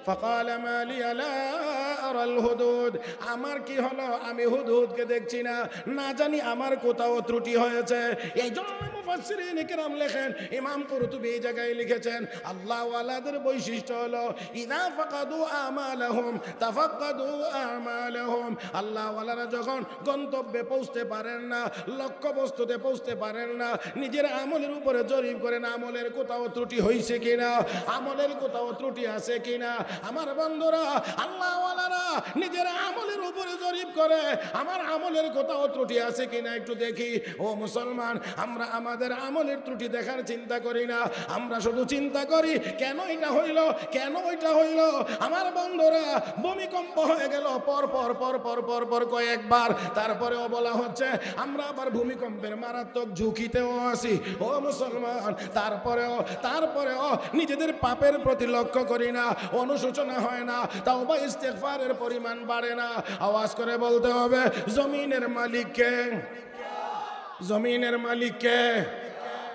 فقال ما لي لا أرى الهدود আমার কি হলো আমি হুদহুদকে দেখছি না না জানি আমার কোথাও ত্রুটি হয়েছে এই জন্য মুফাসসিরিন কিরাম লেখেন ইমাম কুরতুবী এই জায়গায় লিখেছেন আল্লাহ ওয়ালাদের বৈশিষ্ট্য হলো ইযা ফাকাদু আমালাহুম তাফাক্কাদু আমালাহুম আল্লাহ ওয়ালারা যখন গন্তব্যে পৌঁছতে পারেন না লক্ষ্য বস্তুতে পৌঁছতে পারেন না নিজের আমলের উপরে জরিপ করেন আমলের কোথাও ত্রুটি হয়েছে কিনা আমলের কোথাও ত্রুটি আছে কিনা আমার বন্ধুরা আল্লাহ ওয়ালারা নিজের আমলের উপরে জরিপ করে আমার আমলের কোথাও ত্রুটি আছে কিনা একটু দেখি ও মুসলমান আমরা আমাদের আমলের ত্রুটি দেখার চিন্তা করি না আমরা শুধু চিন্তা করি কেন এটা হইল কেন ওইটা হইল আমার বন্ধুরা ভূমিকম্প হয়ে গেল পর পর পর পর পর পর কয়েকবার তারপরেও বলা হচ্ছে আমরা আবার ভূমিকম্পের মারাত্মক ঝুঁকিতেও আছি ও মুসলমান তারপরেও নিজেদের পাপের প্রতি লক্ষ্য করি না অনুশোচনা হয় না তাওবা ইস্তেগফারের পরিমাণ বাড়ে না আওয়াজ করে বলতে হবে জমিনের মালিককে জমিনের মালিককে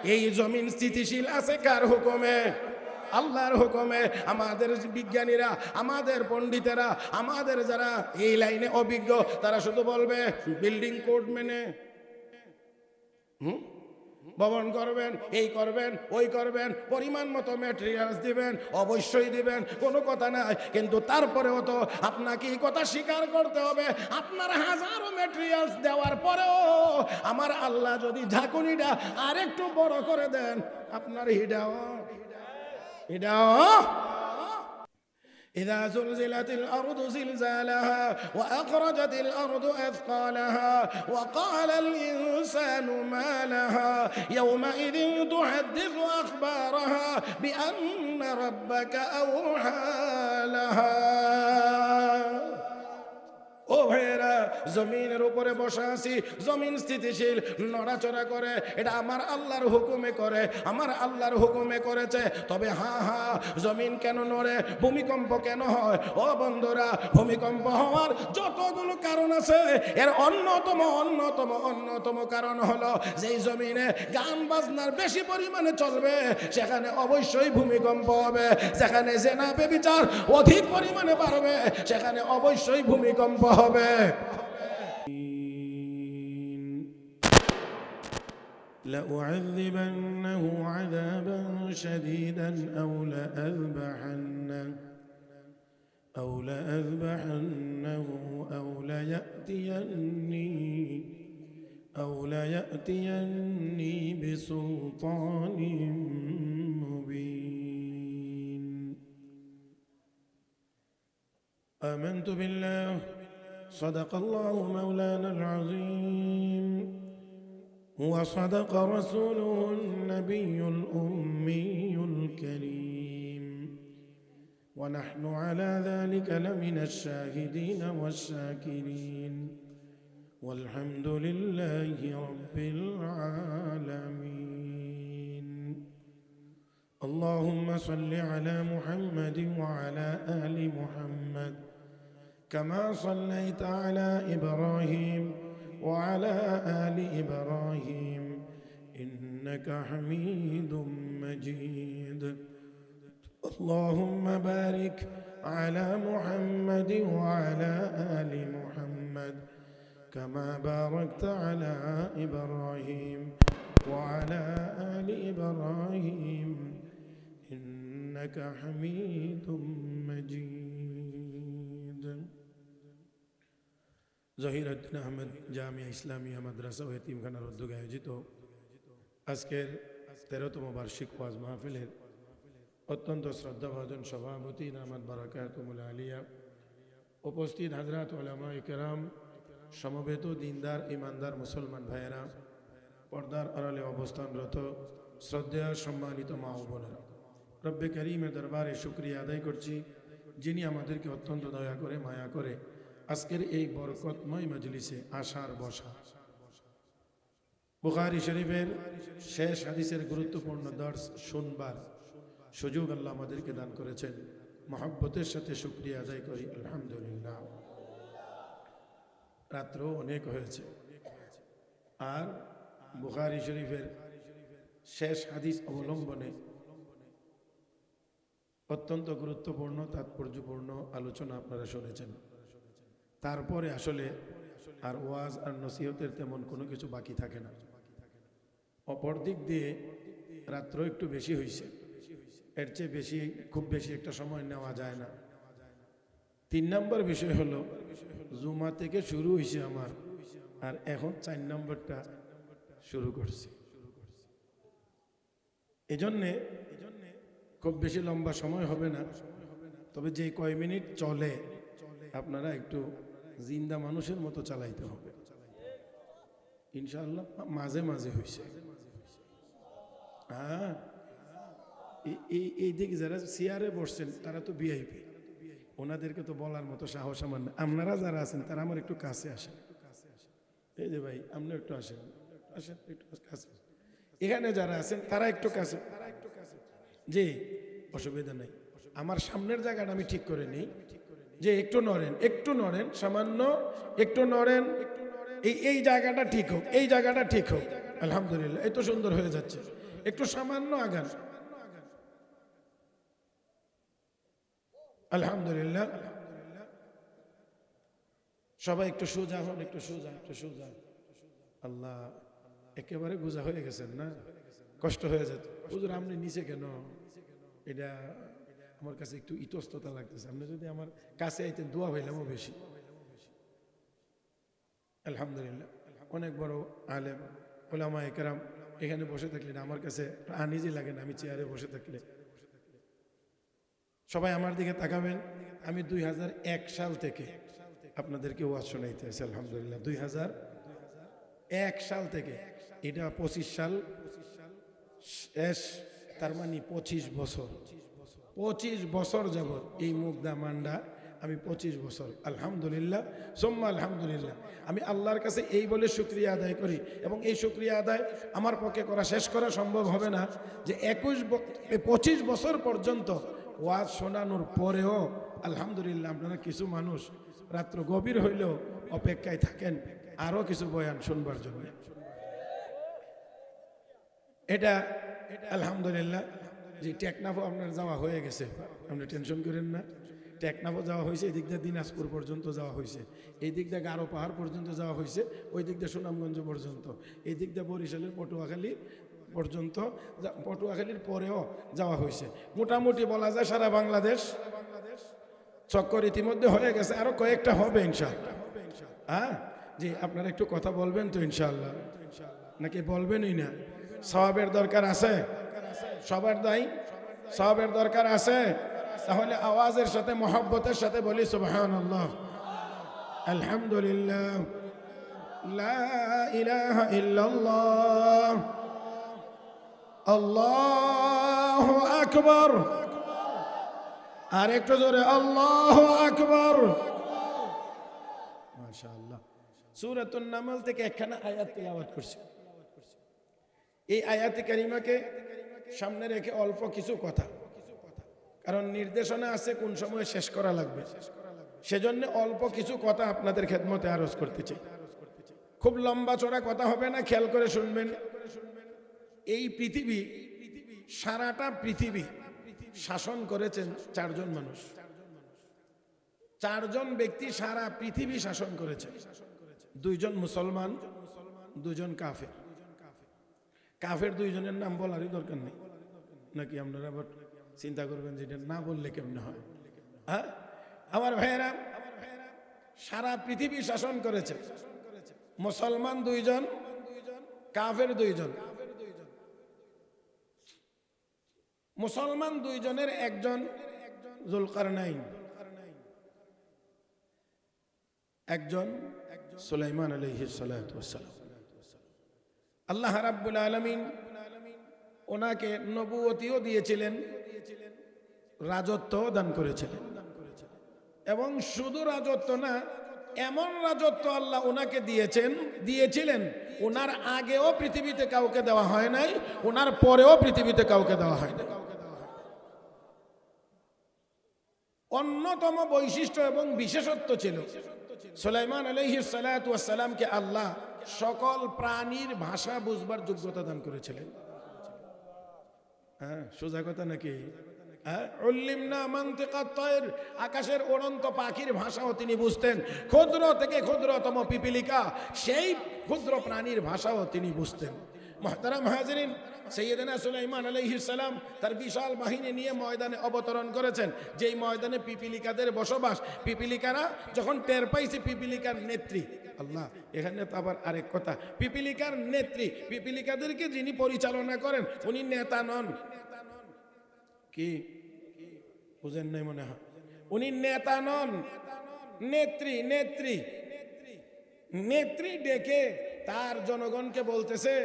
এই জমিন স্থিতিশীল আছে কার হুকুমে আল্লাহর হুকুমে আমাদের বিজ্ঞানীরা আমাদের পণ্ডিতেরা আমাদের যারা এই লাইনে অভিজ্ঞ তারা শুধু বলবে বিল্ডিং কোড মেনে ভবন করবেন এই করবেন ওই করবেন পরিমাণ মতো ম্যাটেরিয়ালস দিবেন অবশ্যই দিবেন কোনো কথা নাই কিন্তু তারপরেও তো আপনাকে এই কথা স্বীকার করতে হবে আপনার হাজারো ম্যাটেরিয়ালস দেওয়ার পরেও আমার আল্লাহ যদি ঝাঁকুনিটা আরেকটু বড় করে দেন আপনার হিডাও إذا زلزلت الأرض زلزالها وأخرجت الأرض أثقالها وقال الإنسان ما لها يومئذ تحدث أخبارها بأن ربك أوحى لها ও ভাইয়েরা জমিনের উপরে বসে আছি জমিন স্থিতিশীল নড়াচড়া করে এটা আমার আল্লাহর হুকুমে করে আমার আল্লাহর হুকুমে করেছে তবে হ্যাঁ জমিন কেন নড়ে ভূমিকম্প কেন হয় ও বন্ধুরা ভূমিকম্প হওয়ার যতগুলো কারণ আছে এর অন্যতম কারণ হলো যেই জমিনে গান বাজনার বেশি পরিমাণে চলবে সেখানে অবশ্যই ভূমিকম্প হবে যেখানে জেনা ব্যভিচার অধিক পরিমাণে বাড়বে সেখানে অবশ্যই ভূমিকম্প হবে لأعذبنه عذابا شديدا أو لأذبحنه أو ليأتيني بسلطان مبين آمنت بالله صدق الله مولانا العظيم وصدق رسوله النبي الأمي الكريم ونحن على ذلك لمن الشاهدين والشاكرين والحمد لله رب العالمين اللهم صل على محمد وعلى آل محمد كما صليت على إبراهيم وعلى آل إبراهيم إنك حميد مجيد اللهم بارك على محمد وعلى آل محمد كما باركت على إبراهيم وعلى آل إبراهيم إنك حميد مجيد জহিরুদ্দিন আহমেদ জামিয়া ইসলামিয়া মাদ্রাসা ও এতিমখানার উদ্যোগে আয়োজিত আজকের 13তম বার্ষিক ওয়াজ মাহফিলের অত্যন্ত শ্রদ্ধাভাজন সভাপতি নামাত বারাকাতুল আলিয়া উপস্থিত হযরত উলামায়ে কেরাম সমবেত দিনদার ইমানদার মুসলমান ভাইয়েরা পর্দার আড়ালে অবস্থানরত শ্রদ্ধেয় সম্মানিত মা ও বোনেরা রব্বে কারীমের দরবারে শুকরিয়া আদায় করছি যিনি আমাদেরকে অত্যন্ত দয়া করে মায়া করে আজকের এই বরকতময় মজলিসে আসার বসা বুখারী শরীফের শেষ হাদিসের গুরুত্বপূর্ণ দর্স শুনবার সুযোগ আল্লাহ আমাদেরকে দান করেছেন মহব্বতের সাথে শুকরিয়া আদায় করি আলহামদুলিল্লাহ রাত্র অনেক হয়েছে আর বুখারী শরীফের শেষ হাদিস অবলম্বনে অত্যন্ত গুরুত্বপূর্ণ তাৎপর্যপূর্ণ আলোচনা আপনারা শুনেছেন। তারপরে আসলে আর ওয়াজ আর নসিহতের তেমন কোনো কিছু বাকি থাকে না। অপর দিক দিয়ে রাত্র একটু বেশি হয়েছে, এর চেয়ে বেশি খুব বেশি একটা সময় নেওয়া যায় না। 3 নম্বর বিষয় হলো জুমা থেকে শুরু হয়েছে আমার, আর এখন 4 নম্বরটা শুরু করছি। এজন্যে খুব বেশি লম্বা সময় হবে না, তবে যে কয় মিনিট চলে আপনারা একটু জিন্দা মানুষের মতো চালাইতে হবে ইনশাআল্লাহ। মাঝে মাঝে হয়েছে, হ্যাঁ। এই দিকে যারা চেয়ারে বসছেন তারা তো ভিআইপি, ওনাদেরকে তো বলার মতো সাহস আমার না। আপনারা যারা আছেন তারা আমার একটু কাছে আসেন। এই যে ভাই, আপনি একটু আসেন, আসেন একটু কাছে। এখানে যারা আছেন তারা একটু কাছে, যে অসুবিধা নাই। আমার সামনের জায়গাটা আমি ঠিক করে নিই, যে একটু নড়েন, একটু নড়েন, সামান্য একটু নড়েন। এই জায়গাটা ঠিক হোক, এই জায়গাটা ঠিক হোক। আলহামদুলিল্লাহ, এই তো সুন্দর হয়ে যাচ্ছে। একটু সামান্য আগান। আলহামদুলিল্লাহ, সবাই একটু সোজা হন, একটু সোজা, একটু সোজা। আল্লাহ, একেবারে গোজা হয়ে গেছেন না? কষ্ট হয়ে যেত। হুজুর আপনি নিচে কেন? এটা আমার কাছে একটু ইতস্ততা লাগতেছে। আপনি যদি আমার কাছে আইতেন দোয়া হইলামও বেশি। আলহামদুলিল্লাহ, অনেক বড় আলেম ওলামায়ে কেরাম এখানে বসে থাকলে না আমার কাছে আনইজি লাগে না, আমি চেয়ারে বসে থাকলে। সবাই আমার দিকে তাকাবেন। আমি 2001 সাল থেকে আপনাদেরকে ওয়াজ শোনাইতে আছি। আলহামদুলিল্লাহ, 2001 সাল থেকে, এটা 25 সাল শেষ, তার মানে 25 বছর। 25 বছর যাবত এই মুগদা মান্ডা আমি 25 বছর। আলহামদুলিল্লাহ, সুম্মা আলহামদুলিল্লাহ। আমি আল্লাহর কাছে এই বলে শুকরিয়া আদায় করি, এবং এই শুকরিয়া আদায় আমার পক্ষে করা শেষ করা সম্ভব হবে না, যে 25 বছর পর্যন্ত ওয়াজ শোনানোর পরেও আলহামদুলিল্লাহ আপনারা কিছু মানুষ রাত্র গভীর হইলেও অপেক্ষায় থাকেন আরো কিছু বয়ান শুনবার জন্য। এটা আলহামদুলিল্লাহ। যে টেকনাফও আপনার যাওয়া হয়ে গেছে, আপনি টেনশন করেন না। টেকনাফও যাওয়া হয়েছে, এই দিক দিয়ে দিনাজপুর পর্যন্ত যাওয়া হয়েছে, এই দিক দিয়ে গারো পাহাড় পর্যন্ত যাওয়া হয়েছে, ওই দিক দিয়ে সুনামগঞ্জ পর্যন্ত, এই দিক দিয়ে বরিশালের পটুয়াখালী পর্যন্ত, পটুয়াখালীর পরেও যাওয়া হয়েছে। মোটামুটি বলা যায় সারা বাংলাদেশ চক্কর ইতিমধ্যে হয়ে গেছে, আরো কয়েকটা হবে ইনশাআল্লাহ। হ্যাঁ, জি আপনারা একটু কথা বলবেন তো ইনশাআল্লাহ, নাকি বলবেনই না? সওয়াবের দরকার আছে সবার, দায়ী সওয়াবের দরকার আছে। তাহলে আওয়াজের সাথে মহব্বতের সাথে বলি সুবহানাল্লাহ, আলহামদুলিল্লাহ, লা ইলাহা ইল্লাল্লাহ, আল্লাহু আকবার। আর একটু জোরে আল্লাহু আকবার। মাশাআল্লাহ। সূরাতুন নামল থেকে একখানা আয়াত তেলাওয়াত করছি। এই আয়াতে কারিমাকে সামনে রেখে অল্প কিছু কথা, কারণ নির্দেশনা আছে কোন সময় শেষ করা লাগবে, সেজন্য অল্প কিছু কথা আপনাদের খেদমতে আরজ করতে চাই। খুব লম্বা চড়া কথা হবে না, খেয়াল করে শুনবেন। এই পৃথিবী, সারাটা পৃথিবী শাসন করেছেন 4 জন মানুষ। 4 জন ব্যক্তি সারা পৃথিবী শাসন করেছে। 2 জন মুসলমান, 2 জন কাফের। কাফের 2 জনের নাম বলারই দরকার নেই, নাকি আপনারা আবার চিন্তা করবেন যে এটা না বললে কেমনে হয়? হ্যাঁ আমার ভাইয়েরা, সারা পৃথিবী শাসন করেছে। মুসলমান 2 জন, কাফের 2 জন। মুসলমান 2 জনের একজন যুলকারনাইন, একজন সুলাইমান আলাইহিস সালাতু ওয়াস সালাম। আল্লাহ রাব্বুল আলামিন ওনাকে নবুয়তিও দিয়েছিলেন, রাজত্বও দান করেছিলেন। এবং শুধু রাজত্ব না, এমন রাজত্ব আল্লাহ ওনাকে দিয়েছিলেন ওনার আগেও পৃথিবীতে কাউকে দেওয়া হয় নাই, ওনার পরেও পৃথিবীতে কাউকে দেওয়া হয় নাই। অন্যতম বৈশিষ্ট্য এবং বিশেষত্ব ছিল সুলাইমান আলাইহিস সালাতু ওয়াস সালামকে আল্লাহ সকল প্রাণীর ভাষা বুঝবার যোগ্যতা দান করেছিলেন। হ্যাঁ, সোজা কথা নাকি? উল্লিমনা মানতিকাত তায়র, আকাশের উড়ন্ত পাখির ভাষাও তিনি বুঝতেন। ক্ষুদ্র থেকে ক্ষুদ্রতম পিপিলিকা, সেই ক্ষুদ্র প্রাণীর ভাষাও তিনি বুঝতেন। মুহতারাম হাজিরিন, সাইয়েদনা সুলাইমান আলাইহিস সালাম তার বিশাল বাহিনী নিয়ে ময়দানে অবতরণ করেছেন, যেই ময়দানে পিপিলিকাদের বসবাস। পিপিলিকারা যখন টের পাইছে পিপিলিকার নেত্রী, আল্লাহ, এখানে তো আবার আরেক কথা, পিপিলিকার নেত্রী, পিপিলিকাদেরকে যিনি পরিচালনা করেন উনি নেতা নন। কি বুঝেন নাই মনে হয়? উনি নেতা নন, নেত্রী। নেত্রী নেত্রী ডেকে তার জনগণকে বলতেছে,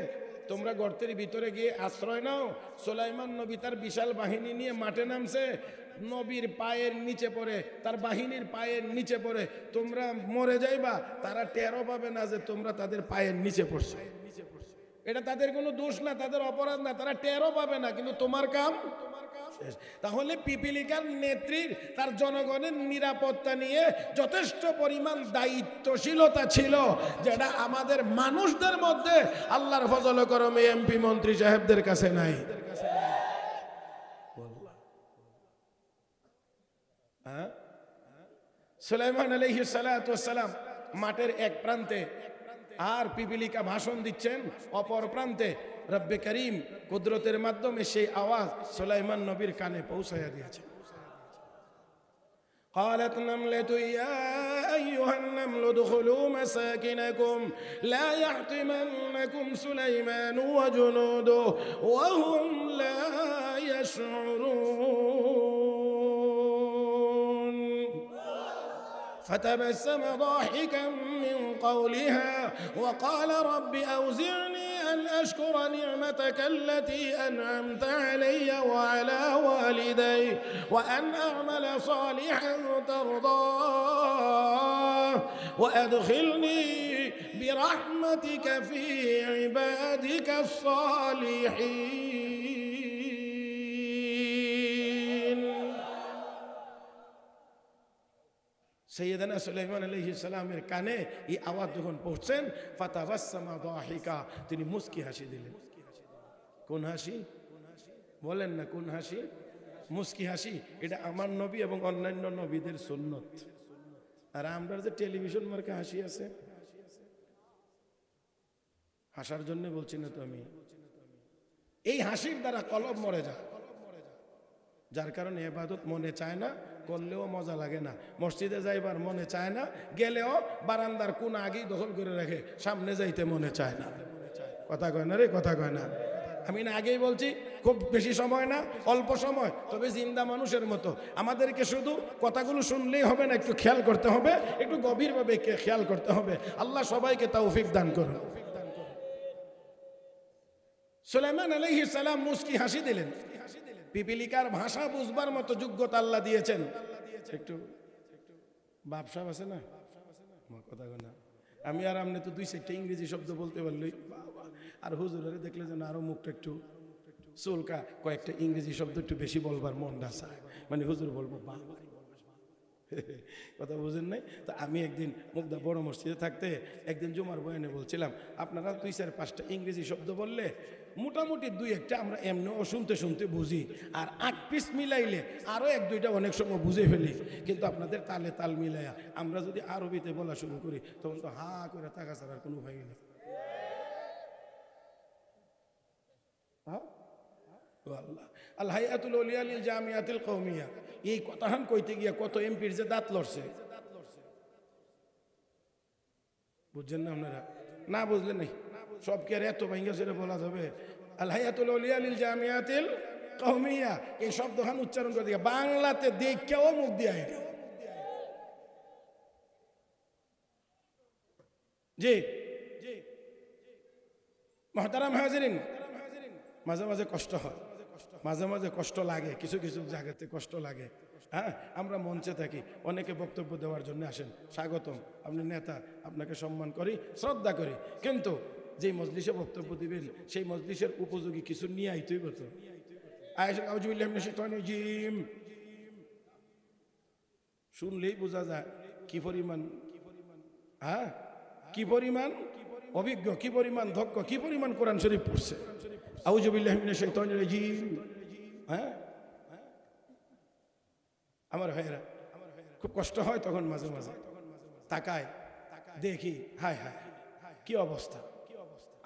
তোমরা গর্তের ভিতরে গিয়ে আশ্রয় নাও। সুলাইমান নবী তার বিশাল বাহিনী নিয়ে মাঠে নামছে, নবীর পায়ের নিচে পড়ে, তার বাহিনীর পায়ের নিচে পড়ে তোমরা মরে যাইবা। তারা টেরও পাবে না যে তোমরা তাদের পায়ের নিচে পড়ছো। এটা তাদের কোনো দোষ না, তাদের অপরাধ না, তারা টেরও পাবে না, কিন্তু তোমার কাম। তাহলে পিপিলিকার নেত্রীর তার জনগণের নিরাপত্তা নিয়ে যথেষ্ট পরিমাণ দায়িত্বশীলতা ছিল, যেটা আমাদের মানুষদের মধ্যে আল্লাহর ফজল করমে এমপি মন্ত্রী সাহেবদের কাছে নাই। সুলাইমান আলাইহিস সালাতু ওয়াস সালাম মাঠের এক প্রান্তে, আর পিপিলিকা ভাষণ দিচ্ছেন অপর প্রান্তে। রব্বে করিম কুদরতের মাধ্যমে সেই আওয়াজ সুলাইমান নবীর কানে পৌঁছায়া দিয়েছে। قالت نملة يا أيها النمل ادخلوا مساكنكم لا يحطمنكم سليمان وجنوده وهم لا يشعرون فتبسم ضاحكا من قولها وقال رب أوزعني أن أشكر نعمتك التي أنعمت علي وعلى والدي وأن أعمل صالحا ترضاه وأدخلني برحمتك في عبادك الصالحين. সৈয়দনা সুলাইমান আলাইহিস সালামের কানে এই আওয়াজ যখন পৌঁছছেন, ফাতাবাসসামা দাহিকা, তিনি মুস্কি হাসি দিলেন। কোন হাসি বলেন না? কোন হাসি? মুস্কি হাসি। এটা আমার নবী এবং অন্যান্য নবীদের সুন্নত। আর আমরা যে টেলিভিশন মার্কা হাসি আছে, হাসার জন্য বলছি না তো আমি, এই হাসির দ্বারা কলব মরে যায়, যার কারণে ইবাদত মনে চায় না, করলেও মজা লাগে না। মসজিদে যাইবার মনে চায় না, গেলেও বারান্দার কোন আগেই দখল করে রাখে, সামনে যাইতে মনে চায় না। কথা কয় না রে, কথা কয় না। আমি না আগেই বলছি, খুব বেশি সময় না, অল্প সময়, তবে জিন্দা মানুষের মতো। আমাদেরকে শুধু কথাগুলো শুনলেই হবে না, একটু খেয়াল করতে হবে, একটু গভীরভাবে খেয়াল করতে হবে। আল্লাহ সবাইকে তৌফিক দান করুন। সুলাইমান আলাইহিস সালাম মুস্কি হাসি দিলেন। পিপিলিকার ভাষা বুঝবার মতো যোগ্যতা আল্লাহ দিয়েছেন। একটু বাপসাব আছে না, কথা না। আমি আর আমনে তো দুই চারটা ইংরেজি শব্দ বলতে পারলই, আর হুজুরের দেখলে যেন আরো মুখটা একটু চুলকা, কয়েকটা ইংরেজি শব্দ একটু বেশি বলবার মনটা চায়, মানে হুজুর বলবো বাবা। কথা বুঝেন নাই? তা আমি একদিন মুগদা বড় মসজিদে থাকতে একদিন জুমার বয়ানে বলছিলাম, আপনারা 2-4-5টা ইংরেজি শব্দ বললে মোটামুটি 2-1টা আমরা এমনিও শুনতে শুনতে বুঝি, আর 8 পিস মিলাইলে আরও 1-2টা অনেক সময় বুঝে ফেলি। কিন্তু আপনাদের তালে তাল মিলাইয়া আমরা যদি আরবিতে বলা শুরু করি, তখন তো হা করে থাকা ছাড়ার কোনো উপায় নেই। আল্লাহ আল হায়াতুল উলিয়া লিল জামিয়াতিল কওমিয়া, এই কথাহান কইতে গিয়া কত এমপির যে দাঁত লড়ছে, বুঝছেন না আপনারা? না বুঝলেন নাই, সব কি আর এত ভাঙ্গা ছেড়ে বলা যাবে? আল হায়াতুল উলিয়া লিল জামিয়াতিল কওমিয়া, এই শব্দখান উচ্চারণ করে দিকে বাংলাতে দেখেও মুখ দিয়ে আয়। জি মুহতারাম হাজিরিন, মাঝে মাঝে কষ্ট হয়, মাঝে মাঝে কষ্ট লাগে, কিছু কিছু জায়গাতে কষ্ট লাগে। হ্যাঁ, আমরা মঞ্চে থাকি, অনেকে বক্তব্য দেওয়ার জন্য আসেন, স্বাগতম, আপনি নেতা, আপনাকে সম্মান করি, শ্রদ্ধা করি, কিন্তু যেই মজলিসে বক্তব্য দিবেন সেই মজলিসের উপযোগী কিছু নিয়ে আইতেই হতো। শুনলেই বোঝা যায় কি পরিমাণ, হ্যাঁ, কি পরিমাণ অভিজ্ঞ, কি পরিমাণ দক্ষ, কি পরিমাণ কোরআন শরীফ পড়ছে। আউযু বিল্লাহি মিনাশ শাইতানির রাজিম। হ্যাঁ, আমার ভাইয়েরা খুব কষ্ট হয় তখন মাঝে মাঝে তাকায় দেখি, হায় হায় কি অবস্থা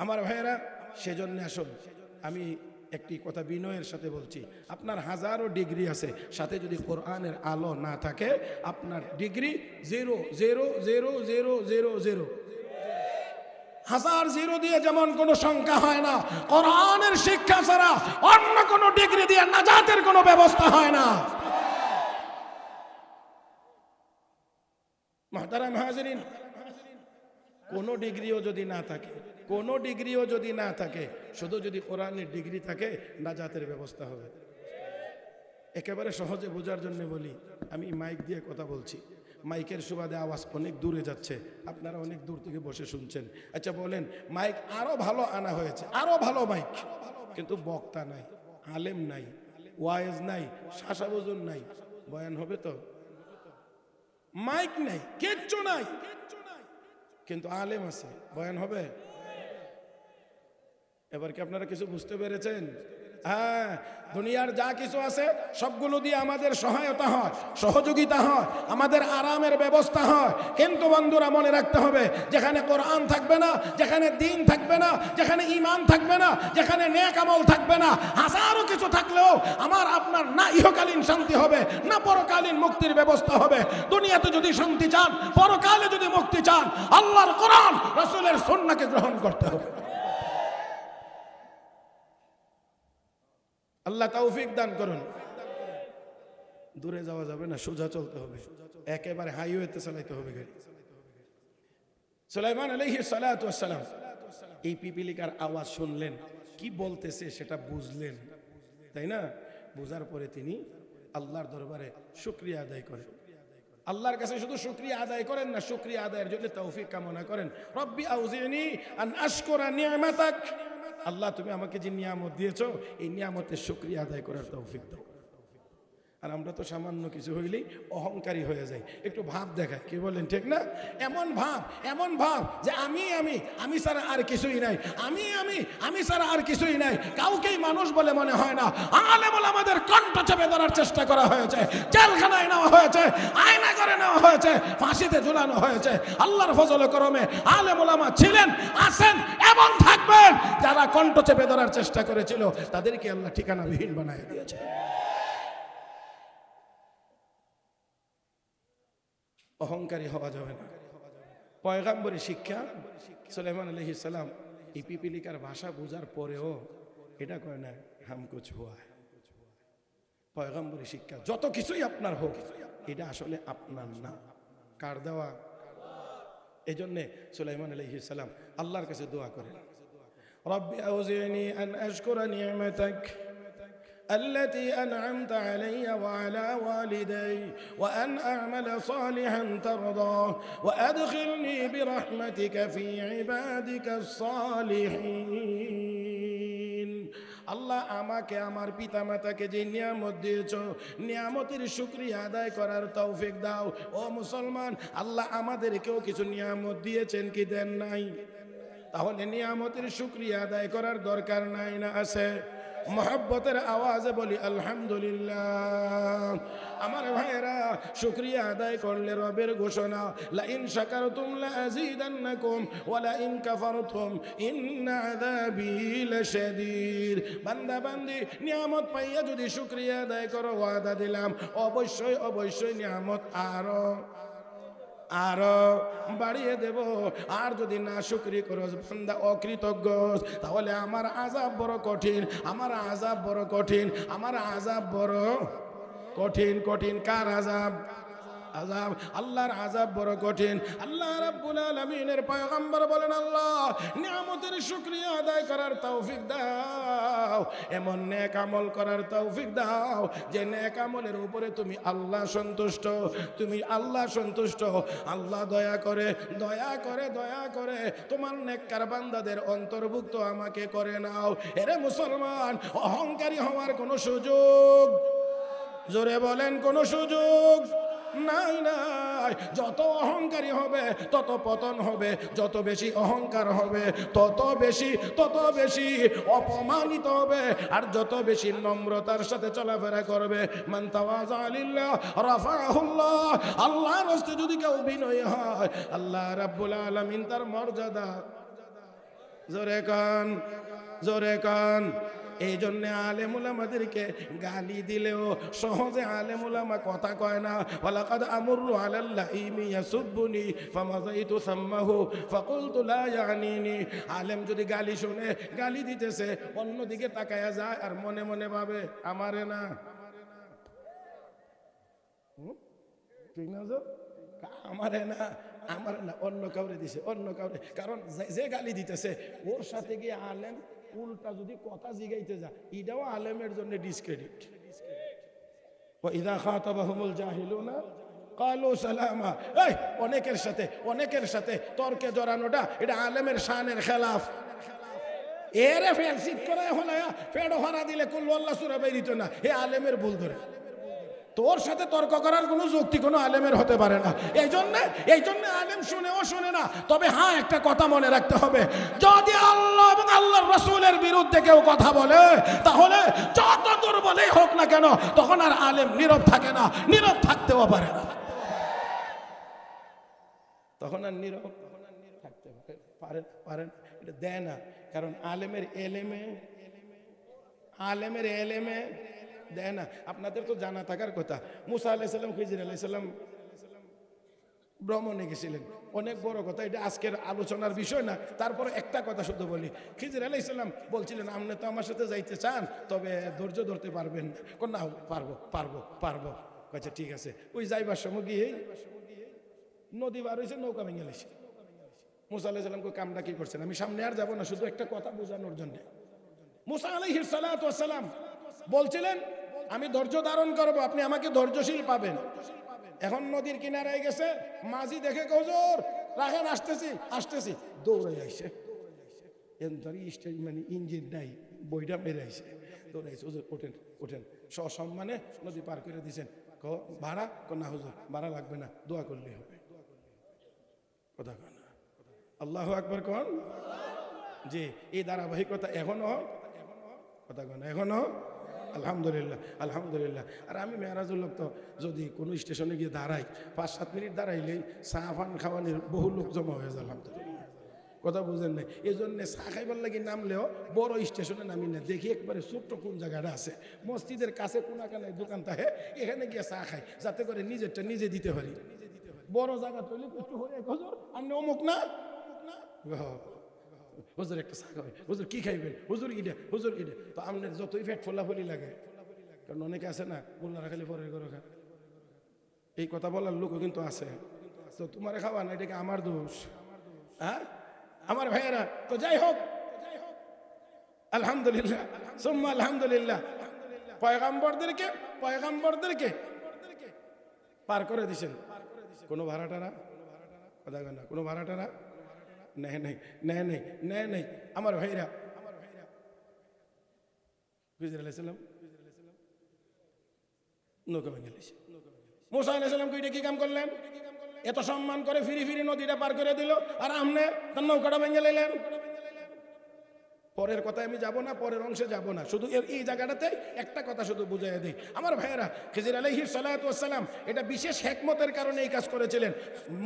আমার ভাইয়েরা। সেজন্য আসুন, আমি একটি কথা বিনয়ের সাথে বলছি, আপনার হাজারো ডিগ্রি আছে, সাথে যদি কোরআনের আলো না থাকে আপনার ডিগ্রি 0.00000। হাজার জিরো দিয়ে যেমন কোনো সংখ্যা হয় না, কোরআনের শিক্ষা ছাড়া অন্য কোনো ডিগ্রি দিয়ে নাজাতের কোনো ব্যবস্থা হয় না। মুহতারাম হাজিরিন, কোনো ডিগ্রিও যদি না থাকে, কোনো ডিগ্রিও যদি না থাকে, শুধু যদি কোরআনের ডিগ্রি থাকে, নাজাতের ব্যবস্থা হবে। একেবারে সহজে বোঝার জন্য বলি, আমি মাইক দিয়ে কথা বলছি, মাইকের সুবাদে আওয়াজ অনেক দূরে যাচ্ছে, আপনারা অনেক দূর থেকে বসে শুনছেন। আচ্ছা বলেন, মাইক আরো ভালো আনা হয়েছে, আরো ভালো মাইক, কিন্তু বক্তা নাই, আলেম নাই, ওয়াইজ নাই, শাসা বুজুর নাই, বয়ান হবে তো? মাইক নাই, কিচ্ছু নাই, কিন্তু আলেম আছে, বয়ান হবে? এবার কি আপনারা কিছু বুঝতে পেরেছেন? হ্যাঁ, দুনিয়ার যা কিছু আছে সবগুলো দিয়ে আমাদের সহায়তা হয়, সহযোগিতা হয়, আমাদের আরামের ব্যবস্থা হয়। কিন্তু বন্ধুরা মনে রাখতে হবে, যেখানে কোরআন থাকবে না, যেখানে দ্বীন থাকবে না, যেখানে ঈমান থাকবে না, যেখানে নেক আমল থাকবে না, হাজারো কিছু থাকলেও আমার আপনার না ইহকালীন শান্তি হবে, না পরকালীন মুক্তির ব্যবস্থা হবে। দুনিয়াতে যদি শান্তি চান, পরকালে যদি মুক্তি চান, আল্লাহর কোরআন রাসূলের সুন্নাহকে গ্রহণ করতে হবে। আল্লাহ তৌফিক দান করুন। দূরে যাওয়া যাবে না, সোজা চলতে হবে, একেবারে হাইওয়েতে চালাইতে হবে গাড়ি। সুলাইমান আলাইহিস সালাতু ওয়াস সালাম এই পিপিলিকার আওয়াজ শুনলেন, কি বলতেছে সেটা বুঝলেন, তাই না? বোঝার পরে তিনি আল্লাহর দরবারে শুকরিয়া আদায় করেন। আল্লাহর কাছে শুধু শুকরিয়া আদায় করেন না, শুকরিয়া আদায়ের জন্য তৌফিক কামনা করেন। রব্বি আউজিনি আন আশকুরা নি'মাতাক, আল্লাহ তুমি আমাকে যে নিয়ামত দিয়েছো, এই নিয়ামতের শুকরিয়া আদায় করার তৌফিক দাও। আর আমরা তো সামান্য কিছু হইলেই অহংকারী হয়ে যাই, একটু ভাব দেখায়, কি বলেন ঠিক না? এমন ভাব যে আমি ছাড়া আর কিছুই নাই, আমি ছাড়া আর কিছুই নাই, কাউকেই মানুষ বলে মনে হয় না। আলেম ওলামাদের কণ্ঠ চেপে ধরার চেষ্টা করা হয়েছে, জেলখানায় নেওয়া হয়েছে, আয়না করে নেওয়া হয়েছে, ফাঁসিতে ঝুলানো হয়েছে। আল্লাহর ফজলে করমে আলেম ওলামা ছিলেন, আছেন এবং থাকবেন। যারা কণ্ঠ চেপে ধরার চেষ্টা করেছিল তাদেরকে আল্লাহ ঠিকানাবিহীন বানিয়ে দিয়েছে। অহংকারী হওয়া যাবে না। পয়গাম্বরী শিক্ষা, সুলাইমান আলাইহিস সালাম এই পিপিলিকার ভাষা বোঝার পরেও এটা কয় না হামকুছ হুয়া। পয়গাম্বরী শিক্ষা যত কিছুই আপনার হোক, এটা আসলে আপনার না, কার দেওয়া? এই জন্যে সুলাইমান আলাইহিস সালাম আল্লাহর কাছে দোয়া করেন, রব্বি আউজিনি আন আশকুরা নি'মাতাক التي أنعمت علي وعلى والدي وأن أعمل صالحا ترضاه وأدخلني برحمتك في عبادك الصالحين। আল্লাহ আমাকে আমার পিতা মাতাকে যে নিয়ামত দিয়েছো, নিয়ামতের শুকরিয়া আদায় করার তৌফিক দাও। ও মুসলমান, আল্লাহ আমাদেরকেও কিছু নিয়ামত দিয়েছেন কি দেন নাই? তাহলে নিয়ামতের শুকরিয়া আদায় করার দরকার নাই না আছে? মোহাব্বতের আওয়াজে বলি আলহামদুলিল্লাহ। আমার ভাইয়েরা, শুকরিয়া আদায় করলে রবের ঘোষণা, লা ইন শাকারতুম লা আযীদান্নাকুম ওয়া লা ইন কাফারতুম ইন্না আযাবী লাশাদীদ। বান্দা বান্দি নিয়ামত পাইয়া যদি শুকরিয়া আদায় করো, ওয়াদা দিলাম অবশ্যই নিয়ামত আরো বাড়িয়ে দেব। আর যদি না শুকরি করো বান্দা, অকৃতজ্ঞ, তাহলে আমার আযাব বড় কঠিন, আমার আযাব বড় কঠিন, আমার আযাব বড় কঠিন। কার আযাব? আল্লাহর আযাব বড় কঠিন। আল্লাহ রাব্বুল আলামিনের পয়গম্বর বলেন, আল্লাহ নিয়ামতের শুকরিয়া আদায় করার তৌফিক দাও, এমন নেক আমল করার তৌফিক দাও যে নেক আমলের উপরে তুমি আল্লাহ সন্তুষ্ট, আল্লাহ দয়া করে তোমার নেককার বান্দাদের অন্তর্ভুক্ত আমাকে করে নাও। এরে মুসলমান, অহংকারী হওয়ার কোনো সুযোগ, জোরে বলেন, কোনো সুযোগ নাই। যত অহংকারী হবে তত পতন হবে, যত বেশি অহংকার হবে তত বেশি অপমানিত হবে, আর যত বেশি নম্রতার সাথে চলাফেরা করবে, মান তাওয়াযা লিল্লাহ রাফাহুল্লাহ, আল্লাহর রাস্তে যদি কেউ বিনয়ী হয় আল্লাহ রাব্বুল আলামিন তার মর্যাদা, জোরে কান। এই জন্য আলেম উলামাদেরকে গালি দিলেও সহজে আলেম উলামা কথা কয় না। ওয়ালাকাদ আমুরু আলাল লাইমি ইয়াসুবুনি ফামাযাইতু সাম্মাহু ফাকুলতু লা ইয়ানিনি। আলেম যদি গালি শুনে, গালি দিতেছে, অন্যদিকে তাকায়া যায় আর মনে মনে ভাবে আমারে না, ঠিক না? আমারে না, আমার না, অন্য কাউরে দিছে, অন্য কাউরে। কারণ যে গালি দিতেছে ওর সাথে গিয়ে আলেম উল্টা যদি কথা জিগাইতে যা, এটাও আলেমের জন্য ডিসক্রেডিট। ওয়াইদা খাতাবাহুমুল জাহিলুনা ক্বালু সালামা। এই অনেকের সাথে তর্কে জড়ানোটা এটা আলেমের শানের খেলাফ। এরে ফেলসিট করে হলে ফেড়ো হারা দিলে কুল আল্লাহ সূরা বেরিত না, এ আলেমের ভুল ধরে। তোর সাথে তর্ক করার কোনো যুক্তি কোনো আলেমের হতে পারে না। এই জন্য আলেম শুনেও শুনে না। তবে হ্যাঁ, একটা কথা মনে রাখতে হবে, যদি আল্লাহ এবং আল্লাহর রাসূলের বিরুদ্ধে কেউ কথা বলে তাহলে যত দুর্বলই হোক না কেন তখন আর আলেম নীরব থাকে না, নীরব থাকতেও পারে না, তখন আর নীরব থাকতে পারে এটা দেয় না। কারণ আলেমের এলেমে দেয় না। আপনাদের তো জানা থাকার কথা, মুসা আলাইহিস সালাম, খিজির আলাইহিস সালাম ভ্রমণে গেছিলেন। অনেক বড় কথা, এটা আজকের আলোচনার বিষয় না। তারপর একটা কথা শুধু বলি, খিজির আলাইহিস সালাম বলছিলেন আপনি তো আমার সাথে যাইতে চান, তবে ধৈর্য ধরতে পারবেন না? পারবো। আচ্ছা ঠিক আছে। ওই যাইবার সময় গিয়ে নদী পার হয়েছে, নৌকা ভেঙে গেছে। মুসা আলাইহিস সালাম কামটা কি করছেন? আমি সামনে আর যাবো না, শুধু একটা কথা বোঝানোর জন্য। মুসা আলাইহিস সালাম বলছিলেন আমি ধৈর্য ধারণ করবো, আপনি আমাকে ধৈর্যশীল পাবেন। এখন নদীর কিনারায় গেছে, মাঝি দেখে হুজুর রাখেন, আসতেছি, দৌড়ে আইছে। মানে ইঞ্জিন নাই, বইটা মেরে আইছে, দৌড়ে আইছে। হুজুর ওঠেন, সসম্মানে নদী পার করে দিয়েছেন। ভাড়া? না হুজুর ভাড়া লাগবে না, দোয়া করলেই হবে। কথা কন না, আল্লাহু আকবার কন। যে এই ধারাবাহিকতা এখনো, কথা কন এখনো, আলহামদুলিল্লাহ। আর আমি মেরাজুল লোক, তো যদি কোনো স্টেশনে গিয়ে দাঁড়াই 5-7 মিনিট দাঁড়াইলেই চা পান খাওয়ানোর বহু লোক জমা হয়ে যায়। আলহামদুলিল্লাহ, কথা বুঝেন না? এই জন্য চা খাইবার লাগে নামলেও বড় স্টেশনে নামি না, দেখি একবারে ছোট্ট কোন জায়গাটা আছে, মসজিদের কাছে কোনাকানায় দোকান থাকে, এখানে গিয়ে চা খাই, যাতে করে নিজেরটা নিজে দিতে পারি। বড় জায়গা তৈরি একটু হয়ে হুজুর আপনি অমুক না, হুজুর একটা চা খাবে, হুজুর কি খাইবেন, হুজুর ইটা। তো আপনার যতই ফেট ফোলাফলি লাগে, কারণ অনেকে আছে না বললারা খালি পরের ঘরে খা, এই কথা বলার লোকও কিন্তু আছে। তো তোমার খাওয়া না, এটাকে আমার দোষ? হ্যাঁ আমার ভাইয়েরা, তো যাই হোক, আলহামদুলিল্লাহ সুম্মা আলহামদুলিল্লাহ, পয়গাম্বরদেরকে পার করে দিছেন। কোনো ভাড়াটারা, কথা না, কোনো ভাড়াটারা নেই। আমার ভাইরা, খিজির আলাইহিস সালাম নৌকা ভেঙে গেছে। মুসা আলাইহিস সালাম কি কাম করলেন? এত সম্মান করে ফিরি নদীটা পার করে দিল, আর আপনি তার নৌকাটা ভেঙে লাইলেন। পরের কথায় আমি যাব না, পরের অংশে যাব না, শুধু এই জায়গাটাতে একটা কথা শুধু বুঝাইয়া দিই। আমার ভাইয়েরা, খিজির আলাইহিস সালাতু ওয়াস সালাম এটা বিশেষ হিকমতের কারণে এই কাজ করেছিলেন।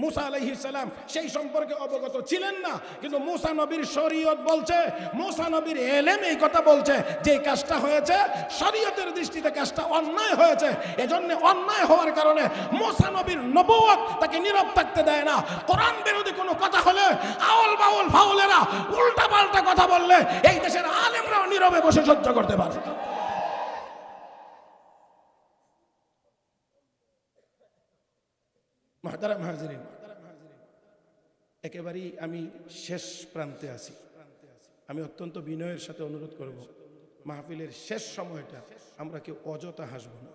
মুসা আলাইহিস সালাম সেই সম্পর্কে অবগত ছিলেন না, কিন্তু মুসা নবীর শরীয়ত বলছে, মুসা নবীর এলেম এই কথা বলছে যে কাজটা হয়েছে শরীয়তের দৃষ্টিতে কাজটা অন্যায় হয়েছে। এজন্য অন্যায় হওয়ার কারণে মুসা নবীর নবুয়ত তাকে নীরব থাকতে দেয় না। কোরআন বিরোধী কোনো কথা হলে আউল বাউল ফাউলেরা উল্টা পাল্টা কথা বললে এই দেশের আলেমরাও নীরবে বসে সহ্য করতে পারে। মুহতারাম হাজিরিন, একেবারেই আমি শেষ প্রান্তে আছি। আমি অত্যন্ত বিনয়ের সাথে অনুরোধ করব, মাহফিলের শেষ সময়টা আমরা কেউ অযথা হাসব না।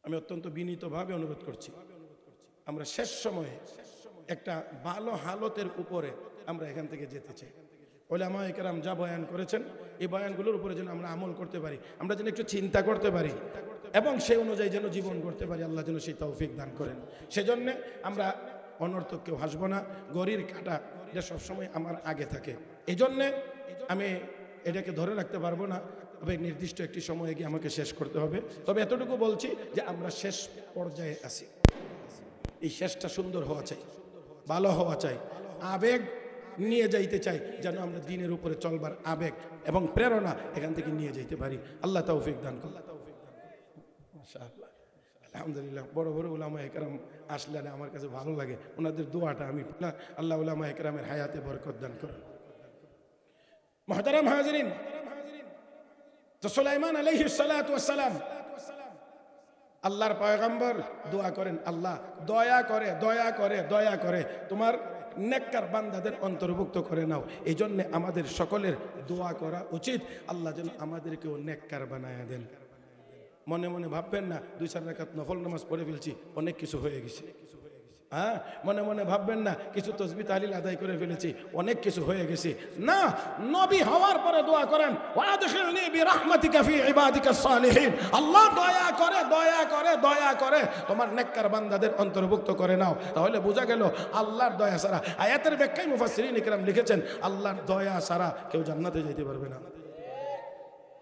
আমি অত্যন্ত বিনীতভাবে অনুরোধ করছি, আমরা শেষ সময়ে একটা ভালো হালতের উপরে আমরা এখান থেকে যেতে চাই। উলামায়ে কেরাম যা বয়ান করেছেন, এই বয়ানগুলোর উপরে যেন আমরা আমল করতে পারি, আমরা যেন একটু চিন্তা করতে পারি। এবং সেই অনুযায়ী যেন জীবন করতে পারি, আল্লাহ যেন সেই তৌফিক দান করেন। সেজন্যে আমরা অনর্থক কেউ হাসবো না, গড়ির কাঁটা এটা সবসময় আমার আগে থাকে। এই জন্যে আমি এটাকে ধরে রাখতে পারবো না, তবে নির্দিষ্ট একটি সময়ে গিয়ে আমাকে শেষ করতে হবে। তবে এতটুকু বলছি যে আমরা শেষ পর্যায়ে আছি, এই শেষটা সুন্দর হওয়া চাই, ভালো হওয়া চাই, আবেগ নিয়ে যাইতে চাই, যেন আমরা দিনের উপরে চলবার আবেগ এবং প্রেরণা এখান থেকে নিয়ে যাইতে পারি। আল্লাহ তৌফিক দান করুন। মাশাআল্লাহ, আলহামদুলিল্লাহ। বড় বড় উলামা একরাম আসলে আমার কাছে ভালো লাগে, ওনাদের দোয়াটা আমি আল্লাহ উলামা একরামের হায়াতে বরকত দান করুন। মুহতারাম হাজিরিন, তো সুলাইমান আলাইহিস সালাতু ওয়াস সালাম আল্লাহর পয়গম্বর দোয়া করেন, আল্লাহ দয়া করে দয়া করে দয়া করে তোমার নেককার বান্দাদের অন্তর্ভুক্ত করে নাও। এই জন্যে আমাদের সকলের দোয়া করা উচিত, আল্লাহ যেন আমাদেরকেও নেককার বানায় দেন। মনে মনে ভাববেন না 2-4 রাকাত নফল নামাজ পড়ে ফেলছি অনেক কিছু হয়ে গেছে, হ্যাঁ, মনে মনে ভাববেন না কিছু তসবিহ তাহলিল আদায় করে ফেলেছি অনেক কিছু হয়ে গেছে। না, নবী হওয়ার পরে দোয়া করেন, ওয়াদখিলনি বিরহমাতিকা ফি ইবাদিকাস সালিহিন, আল্লাহ দয়া করে দয়া করে দয়া করে তোমার নেককার বান্দাদের অন্তর্ভুক্ত করে নাও। তাহলে বোঝা গেল আল্লাহর দয়া ছাড়া, আয়াতের ব্যাখ্যায় মুফাসসিরিন ইকরাম লিখেছেন আল্লাহর দয়া ছাড়া কেউ জান্নাতে যেতে পারবে না।